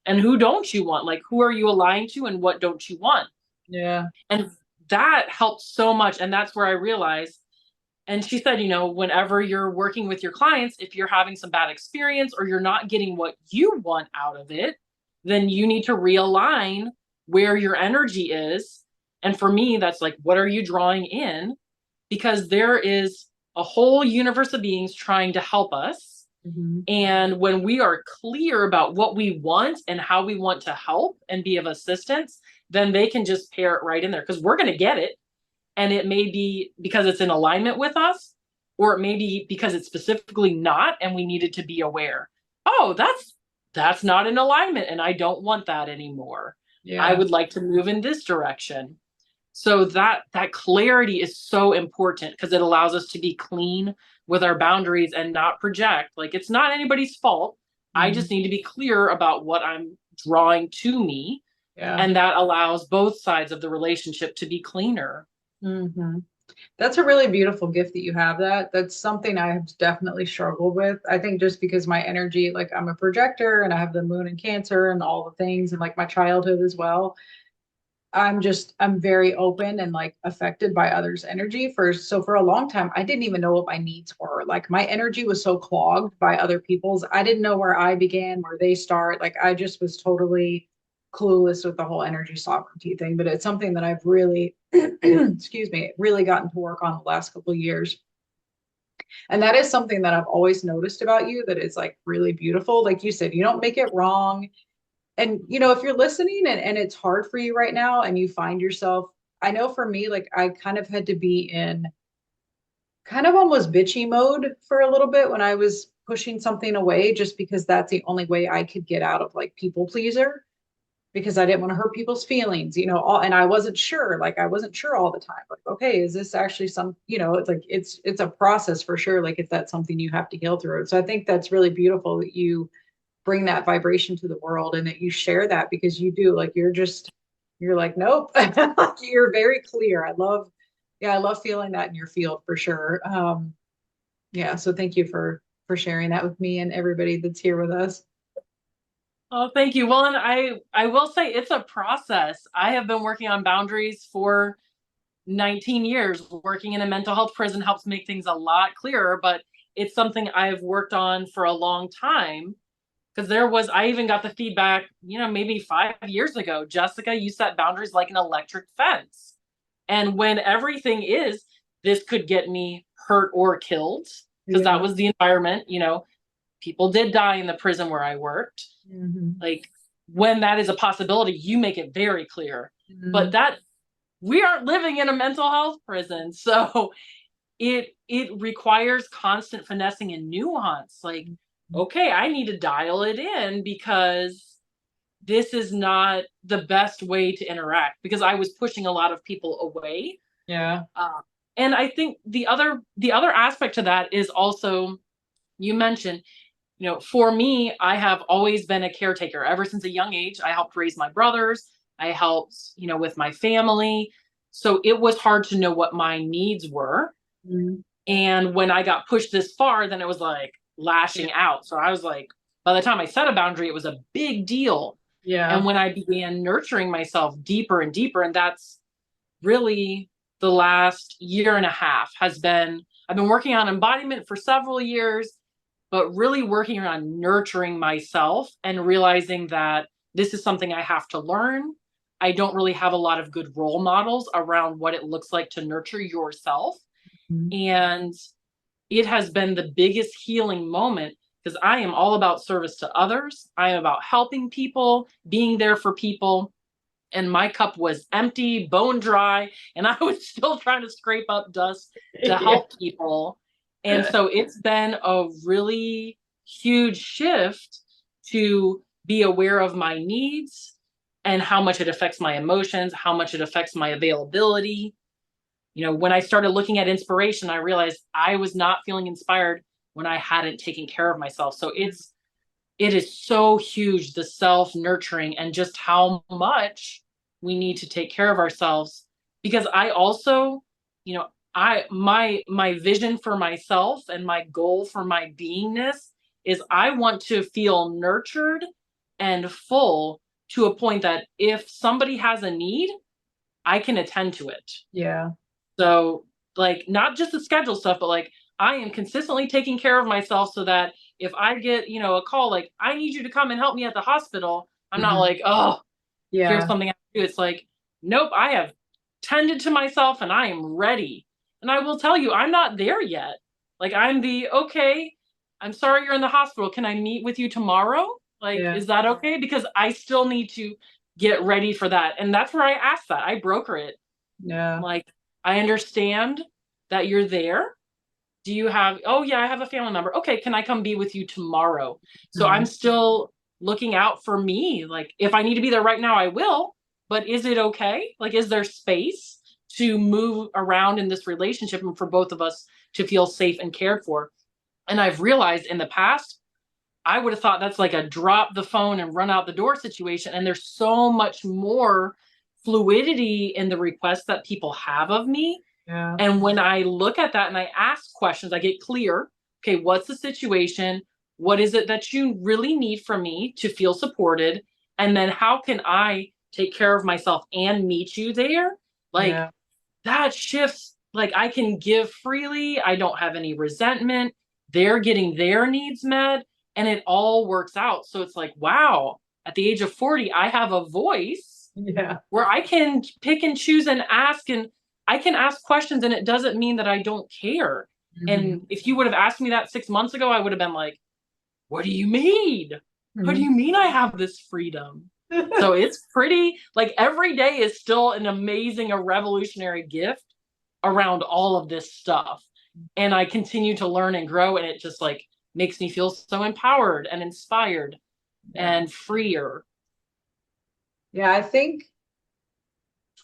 And who don't you want? Like, who are you aligned to and what don't you want? Yeah. And that helped so much. And that's where I realized. And she said, whenever you're working with your clients, if you're having some bad experience or you're not getting what you want out of it, then you need to realign where your energy is. And for me, that's like, what are you drawing in? Because there is a whole universe of beings trying to help us. Mhm. And when we are clear about what we want and how we want to help and be of assistance, then they can just pair it right in there because we're going to get it. And it may be because it's in alignment with us, or it may be because it's specifically not, and we needed to be aware. Oh, that's not in alignment, and I don't want that anymore. I Yeah. would like to move in this direction. So that clarity is so important because it allows us to be clean with our boundaries and not project. Like, it's not anybody's fault. I Mhm. just need to be clear about what I'm drawing to me, Yeah. and that allows both sides of the relationship to be cleaner. Mhm. That's a really beautiful gift that you have that. That's something I have definitely struggled with. I think just because my energy, like I'm a projector and I have the moon in Cancer and all the things and like my childhood as well. I'm very open and like affected by others' energy for a long time I didn't even know what my needs were. Like my energy was so clogged by other people's. I didn't know where I began, where they start. Like I just was totally clueless with the whole energy sovereignty thing, but it's something that I've really excuse me, really gotten to work on the last couple of years. And that is something that I've always noticed about you that is like really beautiful. Like you said, you don't make it wrong, and if you're listening and it's hard for you right now and you find yourself, I know for me, like I kind of had to be in kind of almost bitchy mode for a little bit when I was pushing something away just because that's the only way I could get out of like people pleaser because I didn't want to hurt people's feelings, and I wasn't sure all the time. Like, okay, is this actually it's like it's a process for sure. Like if that's something you have to heal through. So I think that's really beautiful that you bring that vibration to the world and that you share that because you do like you're like nope. Like, you're very clear. I love feeling that in your field for sure. Yeah, so thank you for sharing that with me and everybody that's here with us. Oh, thank you. Well, and I will say it's a process. I have been working on boundaries for 19 years. Working in a mental health prison helps make things a lot clearer, but it's something I've worked on for a long time because I even got the feedback, maybe 5 years ago, Jessica, you set boundaries like an electric fence. And when everything is, this could get me hurt or killed, because that Yeah. was the environment, people did die in the prison where I worked. Mhm. Like, when that is a possibility, you make it very clear. But Mhm. that we aren't living in a mental health prison. So it requires constant finessing and nuance. Like, okay, I need to dial it in because this is not the best way to interact, because I was pushing a lot of people away. Yeah. Uh, and I think the other aspect to that is also, you mentioned, for me, I have always been a caretaker ever since a young age. I helped raise my brothers. I helped, with my family. So it was hard to know what my needs were. Mhm. And when I got pushed this far, then it was like Yeah. lashing out. So I was like, by the time I set a boundary, it was a big deal. Yeah. And when I began nurturing myself deeper and deeper, and that's really the last year and a half has been, I've been working on embodiment for several years, but really working on nurturing myself and realizing that this is something I have to learn. I don't really have a lot of good role models around what it looks like to nurture yourself. Mhm. And it has been the biggest healing moment, because I am all about service to others. I am about helping people, being there for people, and my cup was empty, bone dry, and I was still trying to scrape up dust to Yeah. help people. And so it's been a really huge shift to be aware of my needs and how much it affects my emotions, how much it affects my availability. When I started looking at inspiration, I realized I was not feeling inspired when I hadn't taken care of myself. So it is so huge, the self nurturing and just how much we need to take care of ourselves. Because I also, my vision for myself and my goal for my beingness is I want to feel nurtured and full, to a point that if somebody has a need, I can attend to it. Yeah. So, like, not just the schedule stuff, but like, I am consistently taking care of myself, so that if I get, a call like, I need you to come and help me at the hospital, I'm not Mhm. like, oh, here's Yeah. something I have to do. It's like, nope, I have tended to myself and I am ready. And I will tell you, I'm not there yet. Like, I'm the, okay, I'm sorry you're in the hospital. Can I meet with you tomorrow? Like, Yeah. is that okay? Because I still need to get ready for that. And that's where I ask that. I broker it. Yeah. Like, I understand that you're there. Do you have, oh yeah, I have a family member. Okay, can I come be with you tomorrow? So I'm Mhm. still looking out for me. Like, if I need to be there right now, I will. But is it okay? Like, is there space to move around in this relationship and for both of us to feel safe and cared for? And I've realized in the past, I would have thought that's like a drop the phone and run out the door situation. And there's so much more fluidity in the requests that people have of me. Yeah. And when I look at that and I ask questions, I get clear. Okay, what's the situation? What is it that you really need from me to feel supported? And then how can I take care of myself and meet you there? Like, Yeah. that shifts. Like, I can give freely. I don't have any resentment. They're getting their needs met, and it all works out. So it's like, wow, at the age of 40, I have a voice Yeah. where I can pick and choose and ask, and I can ask questions, and it doesn't mean that I don't care. And Mhm. if you would have asked me that 6 months ago, I would have been like, what do you mean? What do Mhm. you mean I have this freedom? So it's pretty, like, every day is still an amazing, a revolutionary gift around all of this stuff. And I continue to learn and grow, and it just like makes me feel so empowered and inspired Yeah. and freer. Yeah, I think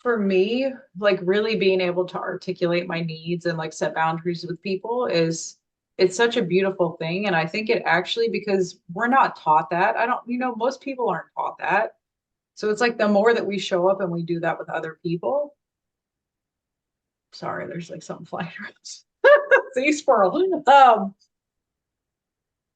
for me, like really being able to articulate my needs and like set boundaries with people is it's such a beautiful thing. And I think it actually because we're not taught that. I don't, most people aren't taught that. So it's like the more that we show up and we do that with other people. Sorry, there's like something flying around. See squirrel.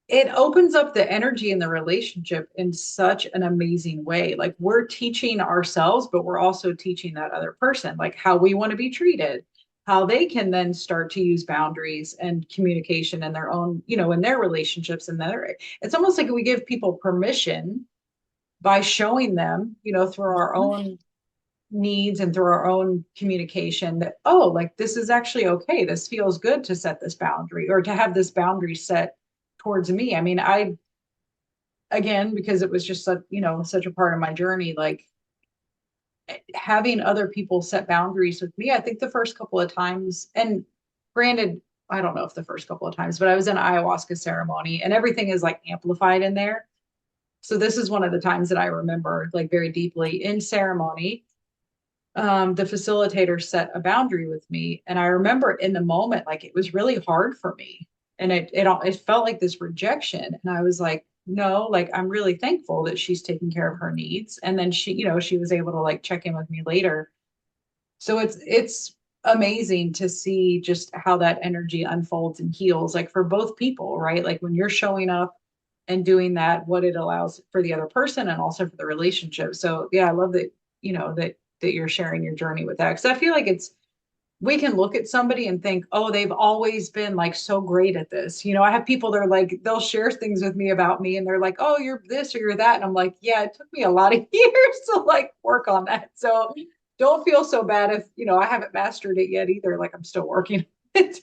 It opens up the energy in the relationship in such an amazing way. Like we're teaching ourselves, but we're also teaching that other person, like how we want to be treated, how they can then start to use boundaries and communication in their own, in their relationships. And their, it's almost like we give people permission by showing them, through our own needs and through our own communication that, oh, like this is actually okay. This feels good to set this boundary or to have this boundary set towards me. I mean, again, because it was just such, such a part of my journey, like having other people set boundaries with me. I think the first couple of times, and granted, I don't know if the first couple of times, but I was in an ayahuasca ceremony and everything is like amplified in there. So this is one of the times that I remember like very deeply in ceremony. The facilitator set a boundary with me, and I remember in the moment, like it was really hard for me, and it felt like this rejection, and I was like, no, like I'm really thankful that she's taking care of her needs, and then she, she was able to like check in with me later. So it's amazing to see just how that energy unfolds and heals, like for both people, right? Like when you're showing up and doing that, what it allows for the other person and also for the relationship. So yeah, I love that, that you're sharing your journey with that. Cause I feel like we can look at somebody and think, oh, they've always been like so great at this. I have people that are like, they'll share things with me about me and they're like, oh, you're this or you're that. And I'm like, yeah, it took me a lot of years to like work on that. So don't feel so bad if, I haven't mastered it yet either. Like I'm still working on it.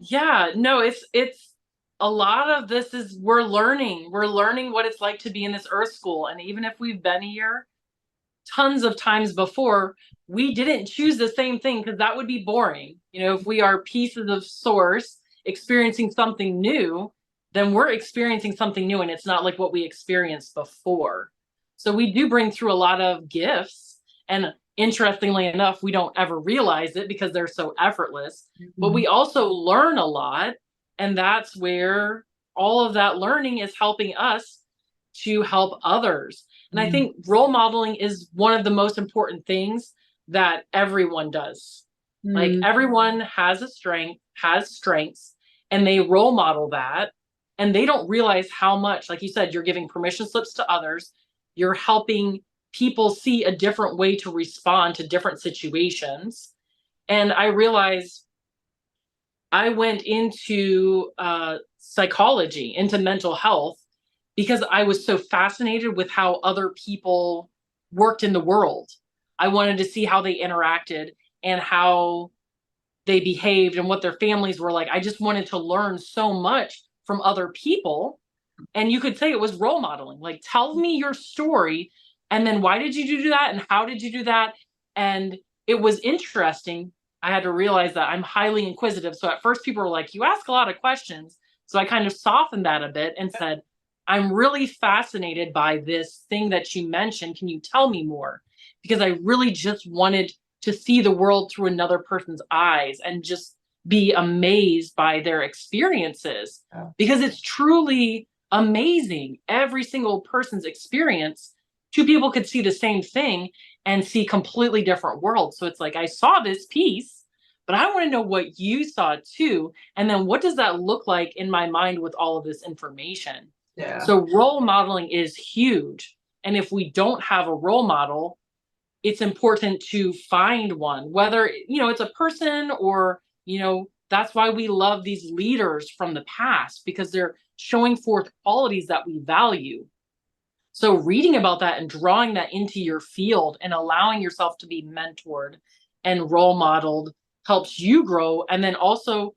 Yeah, no, it's a lot of this is we're learning. We're learning what it's like to be in this earth school. And even if we've been here tons of times before, we didn't choose the same thing because that would be boring. If we are pieces of source experiencing something new, then we're experiencing something new and it's not like what we experienced before. So we do bring through a lot of gifts. And interestingly enough, we don't ever realize it because they're so effortless. But Mhm. we also learn a lot. And that's where all of that learning is helping us to help others. And I Mhm. think role modeling is one of the most important things that everyone does. Like Mhm. everyone has strengths, and they role model that. And they don't realize how much, like you said, you're giving permission slips to others. You're helping people see a different way to respond to different situations. And I realized I went into psychology, into mental health, because I was so fascinated with how other people worked in the world. I wanted to see how they interacted and how they behaved and what their families were like. I just wanted to learn so much from other people. And you could say it was role modeling. Like, tell me your story. And then why did you do that? And how did you do that? And it was interesting. I had to realize that I'm highly inquisitive. So at first, people were like, you ask a lot of questions. So I kind of softened that a bit and said, I'm really fascinated by this thing that you mentioned. Can you tell me more? Because I really just wanted to see the world through another person's eyes and just be amazed by their experiences Yeah. because it's truly amazing. Every single person's experience, two people could see the same thing and see completely different worlds. So it's like, I saw this piece, but I want to know what you saw too. And then what does that look like in my mind with all of this information? Yeah. So role modeling is huge. And if we don't have a role model, it's important to find one, whether it's a person or that's why we love these leaders from the past because they're showing forth qualities that we value. So reading about that and drawing that into your field and allowing yourself to be mentored and role modeled helps you grow, and then also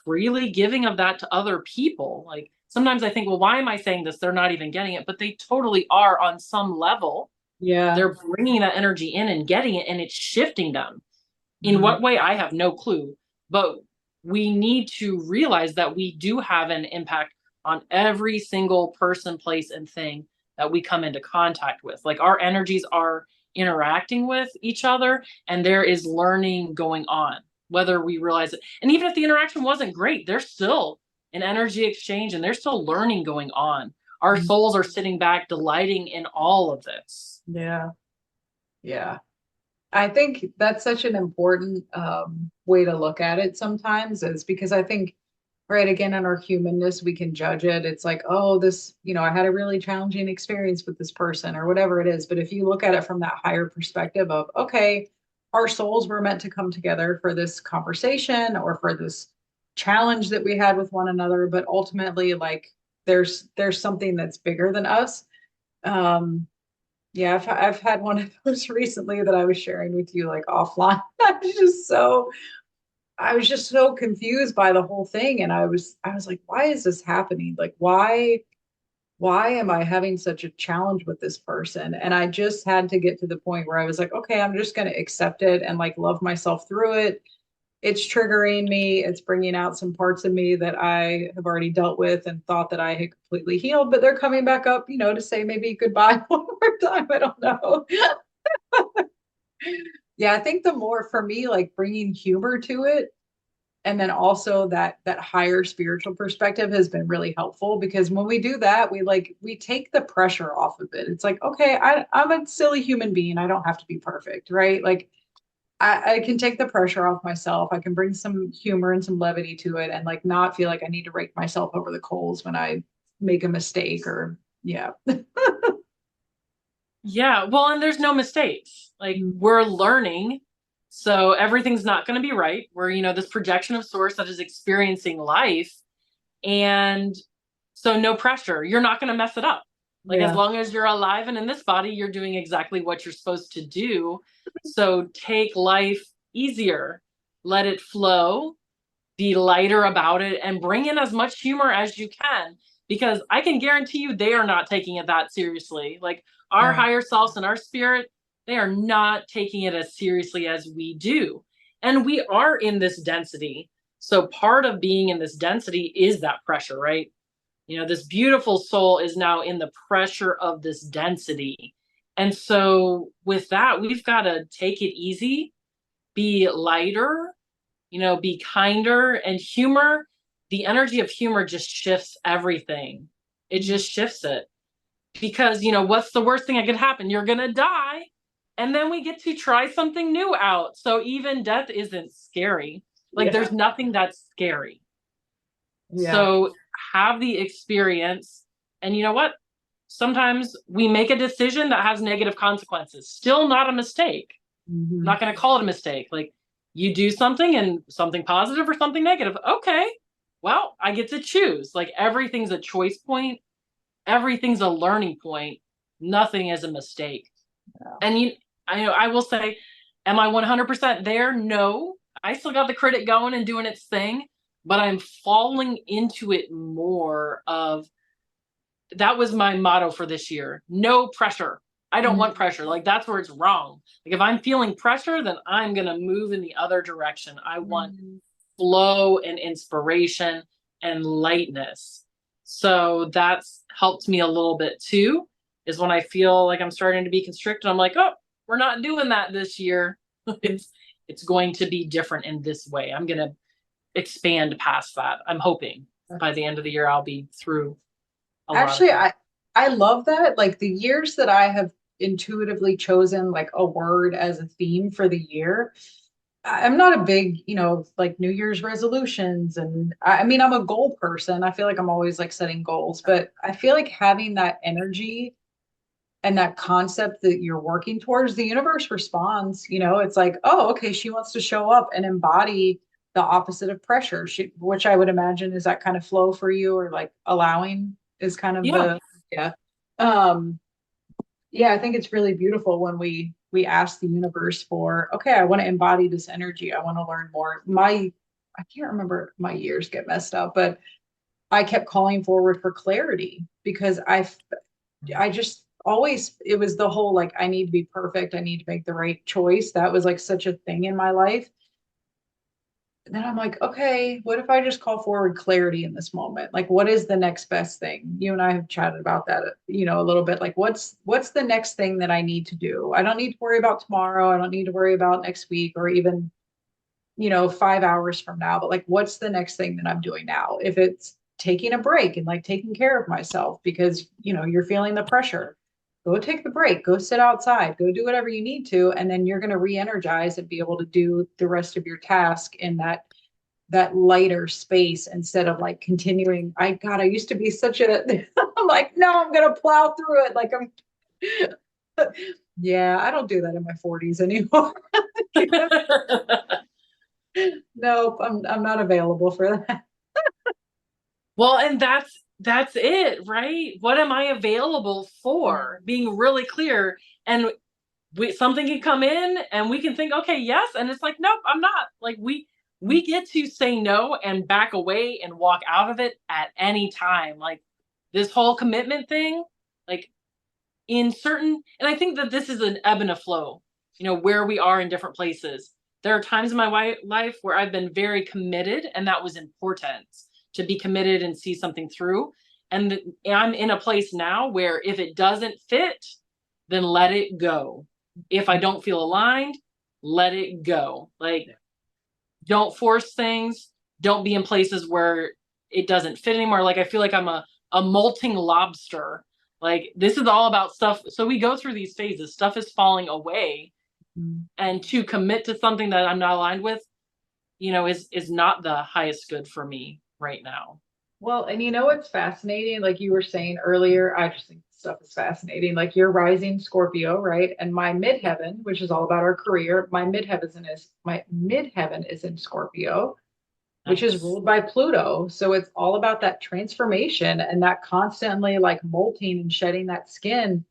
freely giving of that to other people. Like sometimes I think, well, why am I saying this? They're not even getting it, but they totally are on some level. Yeah. They're bringing that energy in and getting it, and it's shifting them. In Mhm. what way? I have no clue. But we need to realize that we do have an impact on every single person, place, and thing that we come into contact with. Like our energies are interacting with each other, and there is learning going on, whether we realize it. And even if the interaction wasn't great, there's still an energy exchange and there's still learning going on. Our Mhm. souls are sitting back, delighting in all of this. Yeah. Yeah. I think that's such an important way to look at it sometimes is because I think, right, again, in our humanness, we can judge it. It's like, oh, this, I had a really challenging experience with this person or whatever it is. But if you look at it from that higher perspective of, okay, our souls were meant to come together for this conversation or for this challenge that we had with one another. But ultimately, like, there's something that's bigger than us. Um, yeah, I've had one of those recently that I was sharing with you like offline. I was just so confused by the whole thing and I was like, why is this happening? Like why am I having such a challenge with this person? And I just had to get to the point where I was like, okay, I'm just going to accept it and like love myself through it it's triggering me. It's bringing out some parts of me that I have already dealt with and thought that I had completely healed, but they're coming back up, to say maybe goodbye one more time. I don't know. Yeah, I think the more for me, like bringing humor to it, and then also that higher spiritual perspective has been really helpful because when we do that, we take the pressure off of it. It's like, okay, I'm a silly human being. I don't have to be perfect, right? Like I can take the pressure off myself. I can bring some humor and some levity to it and like not feel like I need to rake myself over the coals when I make a mistake or yeah. Yeah, well, and there's no mistakes. Like Mhm. we're learning, so everything's not going to be right. We're, this projection of source that is experiencing life, and so no pressure. You're not going to mess it up. Like as Yeah. long as you're alive and in this body, you're doing exactly what you're supposed to do. So take life easier. Let it flow, be lighter about it, and bring in as much humor as you can, because I can guarantee you they are not taking it that seriously. Like our Yeah. higher selves and our spirit, they are not taking it as seriously as we do. And we are in this density. So part of being in this density is that pressure, right? This beautiful soul is now in the pressure of this density. And so with that, we've got to take it easy, be lighter, be kinder, and humor. The energy of humor just shifts everything. It Mhm. just shifts it. Because, what's the worst thing that could happen? You're going to die. And then we get to try something new out. So even death isn't scary. Like Yeah. there's nothing that's scary. Yeah. So have the experience. And you know what? Sometimes we make a decision that has negative consequences. Still not a mistake. I'm Mhm. not going to call it a mistake. Like you do something and something positive or something negative. Okay. Well, I get to choose. Like everything's a choice point, everything's a learning point. Nothing is a mistake. Yeah. And I will say, am I 100% there? No. I still got the critic going and doing its thing, but I'm falling into it more of that was my motto for this year. No pressure. I don't want Mhm. pressure. Like that's where it's wrong. Like if I'm feeling pressure, then I'm going to move in the other direction. I want Mhm. flow and inspiration and lightness. So that's helped me a little bit too, is when I feel like I'm starting to be constricted, I'm like, oh, we're not doing that this year. It's going to be different in this way. I'm going to expand past that. I'm hoping by the end of the year I'll be through a lot of Actually, that. I love that. Like the years that I have intuitively chosen like a word as a theme for the year, I'm not a big, like New Year's resolutions. And I mean, I'm a goal person. I feel like I'm always like setting goals, but I feel like having that energy and that concept that you're working towards, the universe responds. It's like, oh, okay, she wants to show up and embody the opposite of pressure, which I would imagine is that kind of flow for you or like allowing is kind of Yeah. yeah. Um, yeah, I think it's really beautiful when we ask the universe for, okay, I want to embody this energy. I want to learn more. I can't remember, my years get messed up, but I kept calling forward for clarity because I just always, it was the whole like I need to be perfect, I need to make the right choice. That was like such a thing in my life. And then I'm like, okay, what if I just call forward clarity in this moment? Like, what is the next best thing? You and I have chatted about that, a little bit. Like, what's the next thing that I need to do? I don't need to worry about tomorrow. I don't need to worry about next week or even, 5 hours from now. But like, what's the next thing that I'm doing now? If it's taking a break and like taking care of myself because you're feeling the pressure, go take the break, go sit outside, go do whatever you need to, and then you're going to re-energize and be able to do the rest of your task in that lighter space instead of like continuing. I used to be such a I'm like, no, I'm gonna plow through it. Like I'm yeah, I don't do that in my 40s anymore. Nope, I'm not available for that. Well, and that's it, right? What am I available for? Mm. Being really clear, and something can come in and we can think, okay, yes, and it's like, nope, I'm not. Like we get to say no and back away and walk out of it at any time. Like this whole commitment thing, like in certain, and I think that this is an ebb and a flow, where we are in different places. There are times in my life where I've been very committed, and that was important to be committed and see something through. And I'm in a place now where if it doesn't fit, then let it go. If I don't feel aligned, let it go. Like, don't force things. Don't be in places where it doesn't fit anymore. Like, I feel like I'm a molting lobster. Like, this is all about stuff. So we go through these phases. Stuff is falling away, Mhm. and to commit to something that I'm not aligned with, is not the highest good for me right now. Well, and you know what's fascinating? Like you were saying earlier, I just think this stuff is fascinating. Like you're rising Scorpio, right? And my midheaven, which is all about our career, my midheaven is in Scorpio, which is Nice. ruled by Pluto. So it's all about that transformation and that constantly like molting and shedding that skin.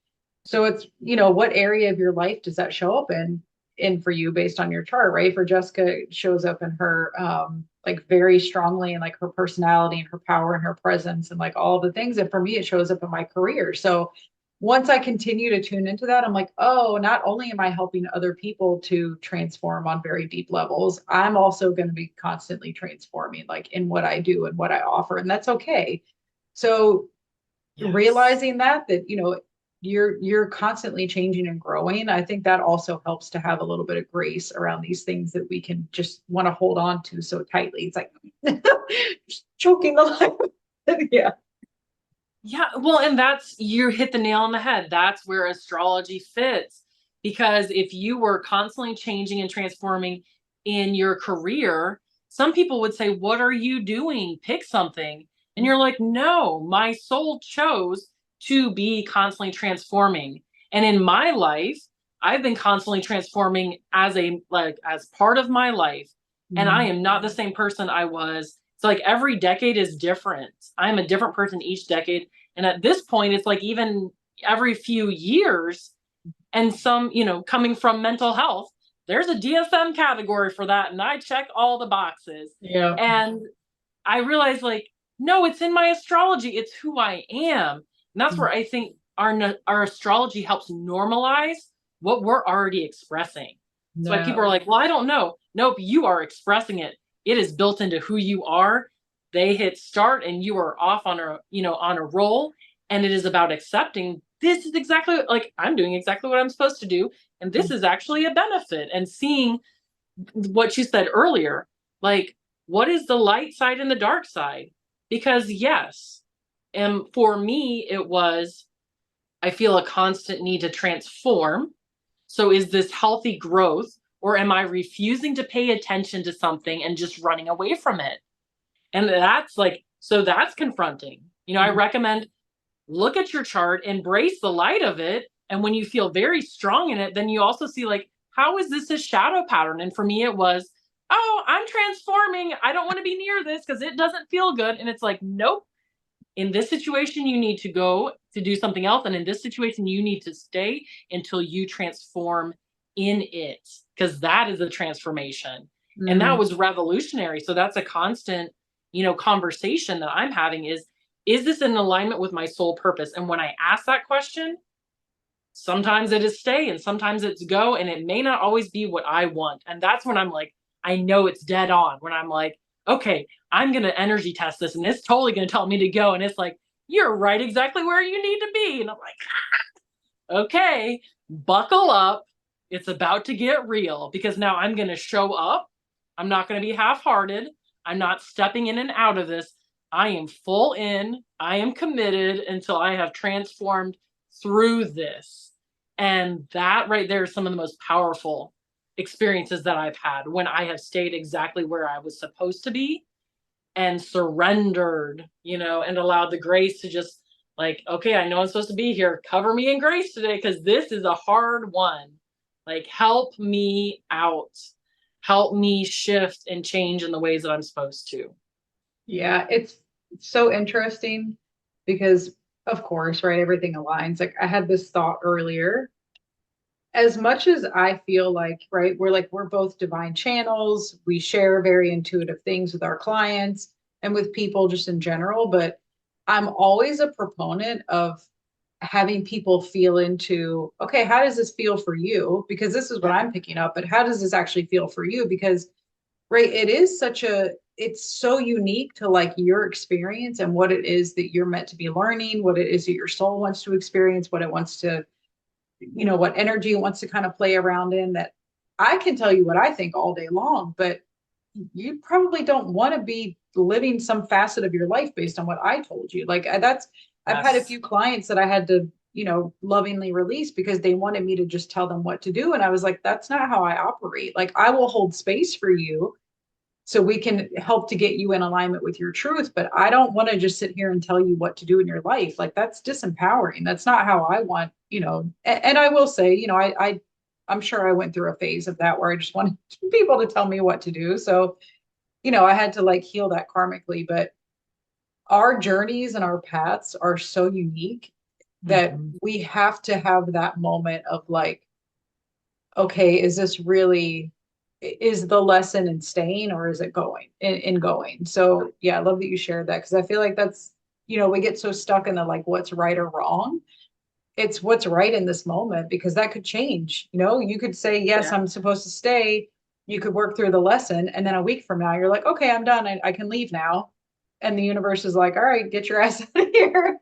So it's, what area of your life does that show up in for you based on your chart, right? For Jessica, it shows up in her like very strongly in like her personality and her power and her presence and like all the things. And for me, it shows up in my career. So once I continue to tune into that, I'm like, oh, not only am I helping other people to transform on very deep levels, I'm also going to be constantly transforming, like in what I do and what I offer. And that's okay. So Yes. realizing that you're constantly changing and growing, I think that also helps to have a little bit of grace around these things that we can just want to hold on to so tightly. It's like just choking the life. Yeah. Yeah, well, and that's, you hit the nail on the head. That's where astrology fits. Because if you were constantly changing and transforming in your career, some people would say, "What are you doing? Pick something." And you're like, "No, my soul chose to be constantly transforming." And in my life, I've been constantly transforming as part of my life. And I Mhm. am not the same person I was. It's like every decade is different. I'm a different person each decade, and at this point, it's like even every few years, and some, coming from mental health, there's a DSM category for that. And I check all the boxes. Yeah. And I realized, like, no, it's in my astrology. It's who I am. And that's where I think our astrology helps normalize what we're already expressing. So like people are No. like, well, I don't know. Nope, you are expressing it. It is built into who you are. They hit start and you are off on a roll. And it is about accepting this is exactly like I'm doing exactly what I'm supposed to do. And this is actually a benefit. And seeing what you said earlier, like, what is the light side and the dark side? Because yes, and for me it was, I feel a constant need to transform. So is this healthy growth, or am I refusing to pay attention to something and just running away from it? And that's like, so that's confronting. I recommend, look at your chart, embrace the light of it. And when you feel very strong in it, then you also see, like, how is this a shadow pattern? And for me, it was, oh, I'm transforming. I don't want to be near this because it doesn't feel good. And it's like, nope. In this situation, you need to go to do something else. And in this situation, you need to stay until you transform in it, because that is a transformation. And that Mm. was revolutionary. So that's a constant, conversation that I'm having is this in alignment with my soul purpose? And when I ask that question, sometimes it is stay and sometimes it's go. And it may not always be what I want. And that's when I'm like, I know it's dead on. When I'm like, okay, I'm going to energy test this and it's totally going to tell me to go. And it's like, you're right exactly where you need to be. And I'm like, okay, buckle up. It's about to get real because now I'm going to show up. I'm not going to be half hearted. I'm not stepping in and out of this. I am full in. I am committed until I have transformed through this. And that right there is some of the most powerful experiences that I've had, when I have stayed exactly where I was supposed to be and surrendered, and allowed the grace to just, like, okay, I know I'm supposed to be here. Cover me in grace today because this is a hard one. Like, help me out. Help me shift and change in the ways that I'm supposed to. Yeah, it's so interesting because, of course, right, everything aligns. Like I had this thought earlier. As much as I feel like, right, we're both divine channels, we share very intuitive things with our clients and with people just in general, but I'm always a proponent of having people feel into, okay, how does this feel for you? Because this is what Yeah. I'm picking up, but how does this actually feel for you? Because right, it is such a, it's so unique to like your experience and what it is that you're meant to be learning, what it is that your soul wants to experience, what it wants to, what energy it wants to kind of play around in, that I can tell you what I think all day long, but you probably don't want to be living some facet of your life based on what I told you. Like that's, I've had a Yes. few clients that I had to, lovingly release because they wanted me to just tell them what to do. And I was like, that's not how I operate. Like I will hold space for you so we can help to get you in alignment with your truth, but I don't want to just sit here and tell you what to do in your life. Like that's disempowering. That's not how I want, and I will say, I'm sure I went through a phase of that where I just wanted people to tell me what to do. So, I had to like heal that karmically, but our journeys and our paths are so unique that Mhm. we have to have that moment of like, okay, is this really, is the lesson in staying or is it going in going? So yeah, I love that you shared that because I feel like that's, we get so stuck in the like what's right or wrong. It's what's right in this moment because that could change. You could say, yes, Yeah. I'm supposed to stay. You could work through the lesson. And then a week from now, you're like, okay, I'm done. I can leave now. And the universe is like, all right, get your ass out of here.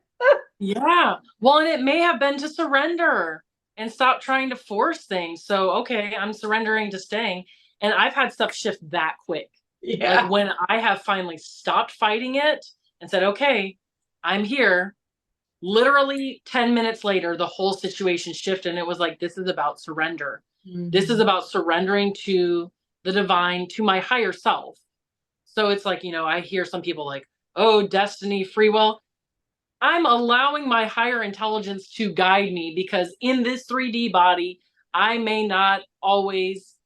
Yeah. Well, and it may have been to surrender and stop trying to force things. So, okay, I'm surrendering to staying. And I've had stuff shift that quick. Like Yeah. when I have finally stopped fighting it and said, okay, I'm here. Literally 10 minutes later, the whole situation shifted. And it was like, this is about surrender. This is Mhm. about surrendering to the divine, to my higher self. So it's like, I hear some people like, oh, destiny, free will. I'm allowing my higher intelligence to guide me because in this 3D body, I may not always,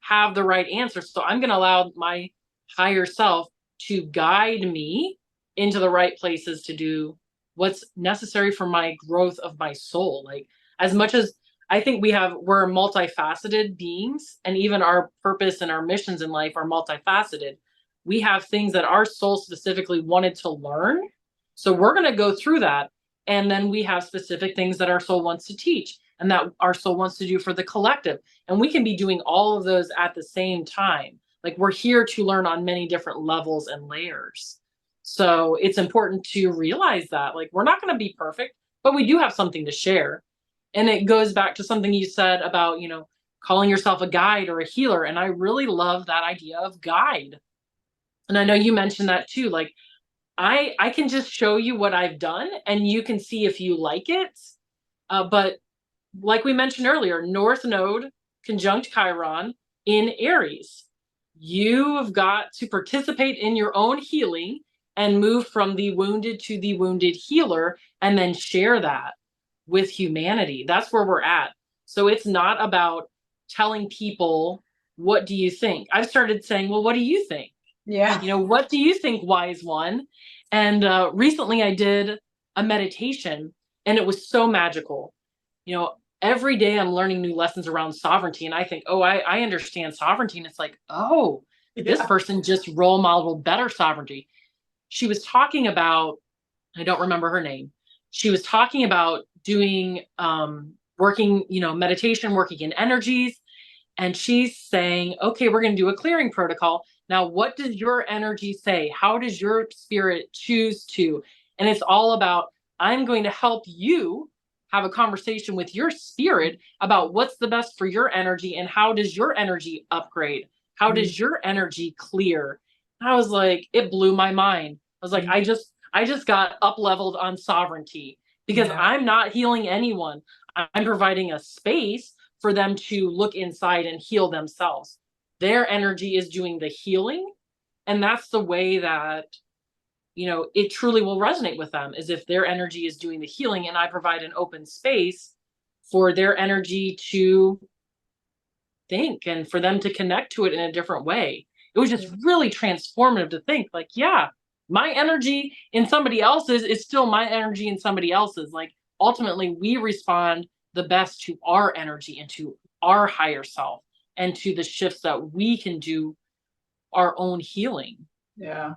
have the right answer. So I'm going to allow my higher self to guide me into the right places to do what's necessary for my growth of my soul. Like, as much as I think we're multifaceted beings, and even our purpose and our missions in life are multifaceted. We have things that our soul specifically wanted to learn, so we're going to go through that. And then we have specific things that our soul wants to teach and that our soul wants to do for the collective. And we can be doing all of those at the same time. Like we're here to learn on many different levels and layers. So it's important to realize that, like, we're not going to be perfect, but we do have something to share. And it goes back to something you said about, calling yourself a guide or a healer. And I really love that idea of guide. And I know you mentioned that too. Like, I can just show you what I've done and you can see if you like it. But like we mentioned earlier, North Node conjunct Chiron in Aries. You've got to participate in your own healing and move from the wounded to the wounded healer and then share that with humanity. That's where we're at. So it's not about telling people, what do you think? I've started saying, well, what do you think? Yeah. What do you think, wise one? And recently I did a meditation and it was so magical. Every day I'm learning new lessons around sovereignty. And I think, oh, I understand sovereignty. And it's like, oh, this Yeah. person just role modeled better sovereignty. She was talking about, I don't remember her name. She was talking about doing working, meditation, working in energies, and she's saying, okay, we're going to do a clearing protocol. Now, what does your energy say? How does your spirit choose to? And it's all about, I'm going to help you have a conversation with your spirit about what's the best for your energy and how does your energy upgrade? How Mm. does your energy clear? I was like, it blew my mind. I was like, Mm. I just got up leveled on sovereignty because Yeah. I'm not healing anyone. I'm providing a space for them to look inside and heal themselves. Their energy is doing the healing. And that's the way that, it truly will resonate with them, is if their energy is doing the healing and I provide an open space for their energy to think and for them to connect to it in a different way. It was just Yeah. really transformative to think, like, yeah, my energy in somebody else's is still my energy in somebody else's. Like, ultimately, we respond the best to our energy and to our higher self and to the shifts that we can do our own healing. Yeah.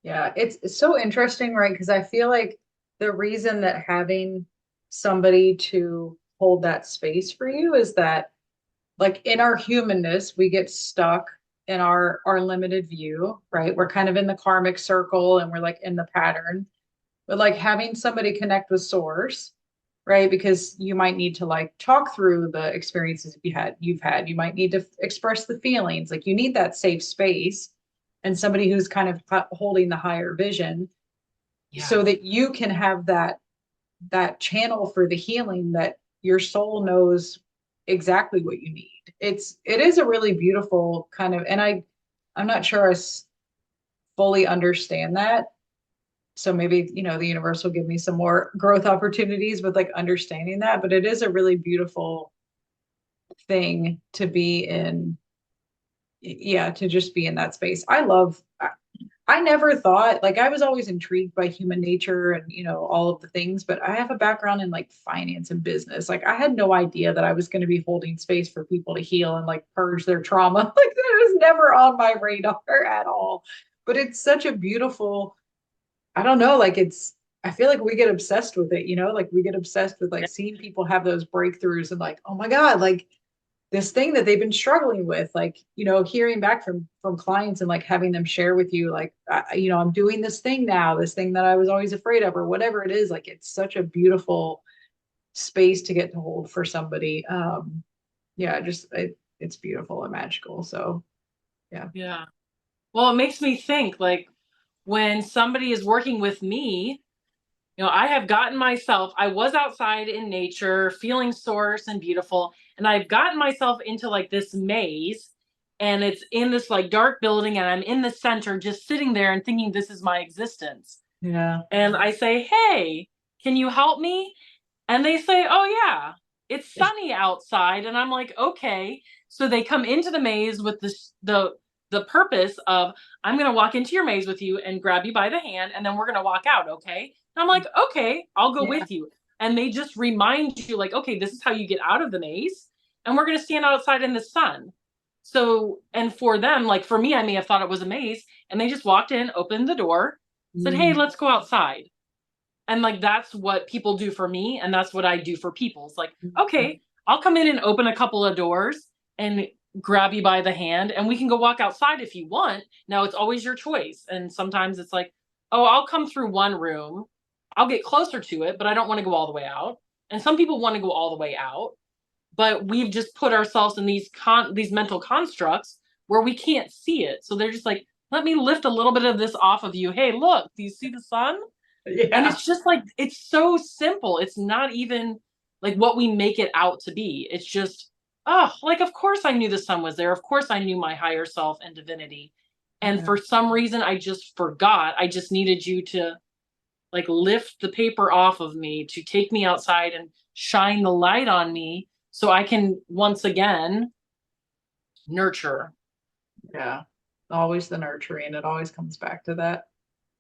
Yeah, it's so interesting, right? Because I feel like the reason that having somebody to hold that space for you is that, like, in our humanness, we get stuck in our limited view, right? We're kind of in the karmic circle and we're like in the pattern. But like having somebody connect with source, right? Because you might need to like talk through the experiences you've had. You might need to express the feelings. Like you need that safe space and somebody who's kind of holding the higher vision Yeah. so that you can have that channel for the healing that your soul knows exactly what you need. It is a really beautiful kind of, and I'm not sure fully understand that. So maybe, the universe will give me some more growth opportunities with like understanding that, but it is a really beautiful thing to be in. Yeah, to just be in that space. I never thought, like, I was always intrigued by human nature and, all of the things, but I have a background in like finance and business. Like, I had no idea that I was going to be holding space for people to heal and like purge their trauma. Like, that was never on my radar at all. But it's such a beautiful, I don't know, like, I feel like we get obsessed with it, like we get obsessed with like seeing people have those breakthroughs and like, oh my God, like, this thing that they've been struggling with, like, hearing back from clients and like having them share with you like, I'm doing this thing now, this thing that I was always afraid of or whatever it is. Like, it's such a beautiful space to get to hold for somebody. Yeah, it's beautiful and magical. So yeah. Yeah. Well, it makes me think like when somebody is working with me, I have gotten myself, I was outside in nature, feeling source and beautiful, and I've gotten myself into like this maze, and it's in this like dark building, and I'm in the center just sitting there and thinking this is my existence. Yeah. And I say, "Hey, can you help me?" And they say, "Oh yeah, it's sunny outside." And I'm like, "Okay." So they come into the maze with the purpose of, I'm going to walk into your maze with you and grab you by the hand, and then we're going to walk out, okay? And I'm like, "Okay, I'll go Yeah. with you." And they just remind you like, "Okay, this is how you get out of the maze, and we're going to stand outside in the sun." So, and for them, like for me, I may have thought it was a maze, and they just walked in, opened the door, said, "Hey, Mm. let's go outside." And like that's what people do for me, and that's what I do for people. It's like, okay, I'll come in and open a couple of doors and grab you by the hand, and we can go walk outside if you want. Now it's always your choice. And sometimes it's like, oh, I'll come through one room, I'll get closer to it, but I don't want to go all the way out. And some people want to go all the way out, but we've just put ourselves in these mental constructs where we can't see it. So they're just like, let me lift a little bit of this off of you. Hey, look, do you see the sun? And Yeah. it's just like, it's so simple. It's not even like what we make it out to be. It's just, oh, like, of course I knew the sun was there. Of course I knew my higher self and divinity. And Yeah. for some reason, I just forgot. I just needed you to like lift the paper off of me, to take me outside and shine the light on me so I can once again nurture. Yeah. Always the nurturing. It always comes back to that.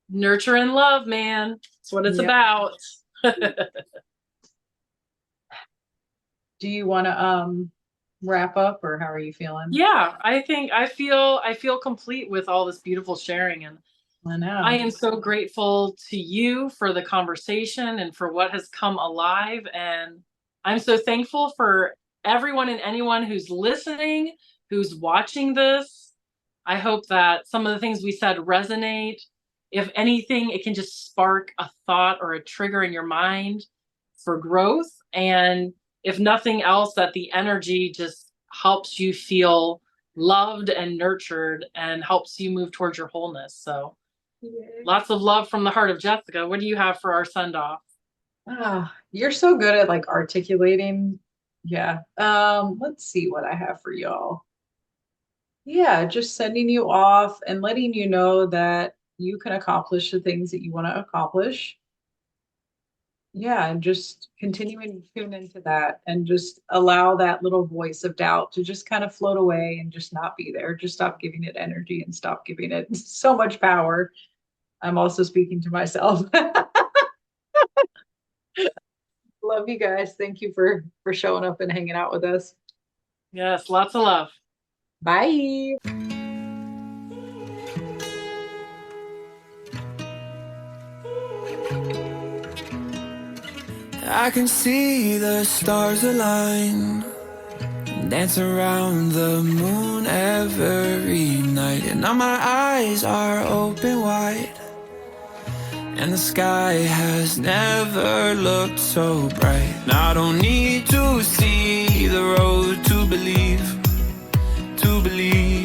Nurture and love, man. That's what it's Yeah. about. Do you want to wrap up or how are you feeling? Yeah, I think I feel complete with all this beautiful sharing, and I I know. am so grateful to you for the conversation and for what has come alive, and I'm so thankful for everyone and anyone who's listening, who's watching this. I hope that some of the things we said resonate. If anything, it can just spark a thought or a trigger in your mind for growth, and if nothing else, that the energy just helps you feel loved and nurtured and helps you move towards your wholeness. So Yay. lots of love from the heart of Jessica. What do you have for our send off? You're so good at like articulating. Yeah. Let's see what I have for y'all. Yeah, just sending you off and letting you know that you can accomplish the things that you want to accomplish. Yeah, and just continuing to tune into that and just allow that little voice of doubt to just kind of float away and just not be there. Just stop giving it energy and stop giving it so much power. I'm also speaking to myself. Love you guys. Thank you for showing up and hanging out with us. Yes, lots of love. Bye. I can see the stars align, dance around the moon every night. And now my eyes are open wide, and the sky has never looked so bright. And I don't need to see the road to believe, to believe.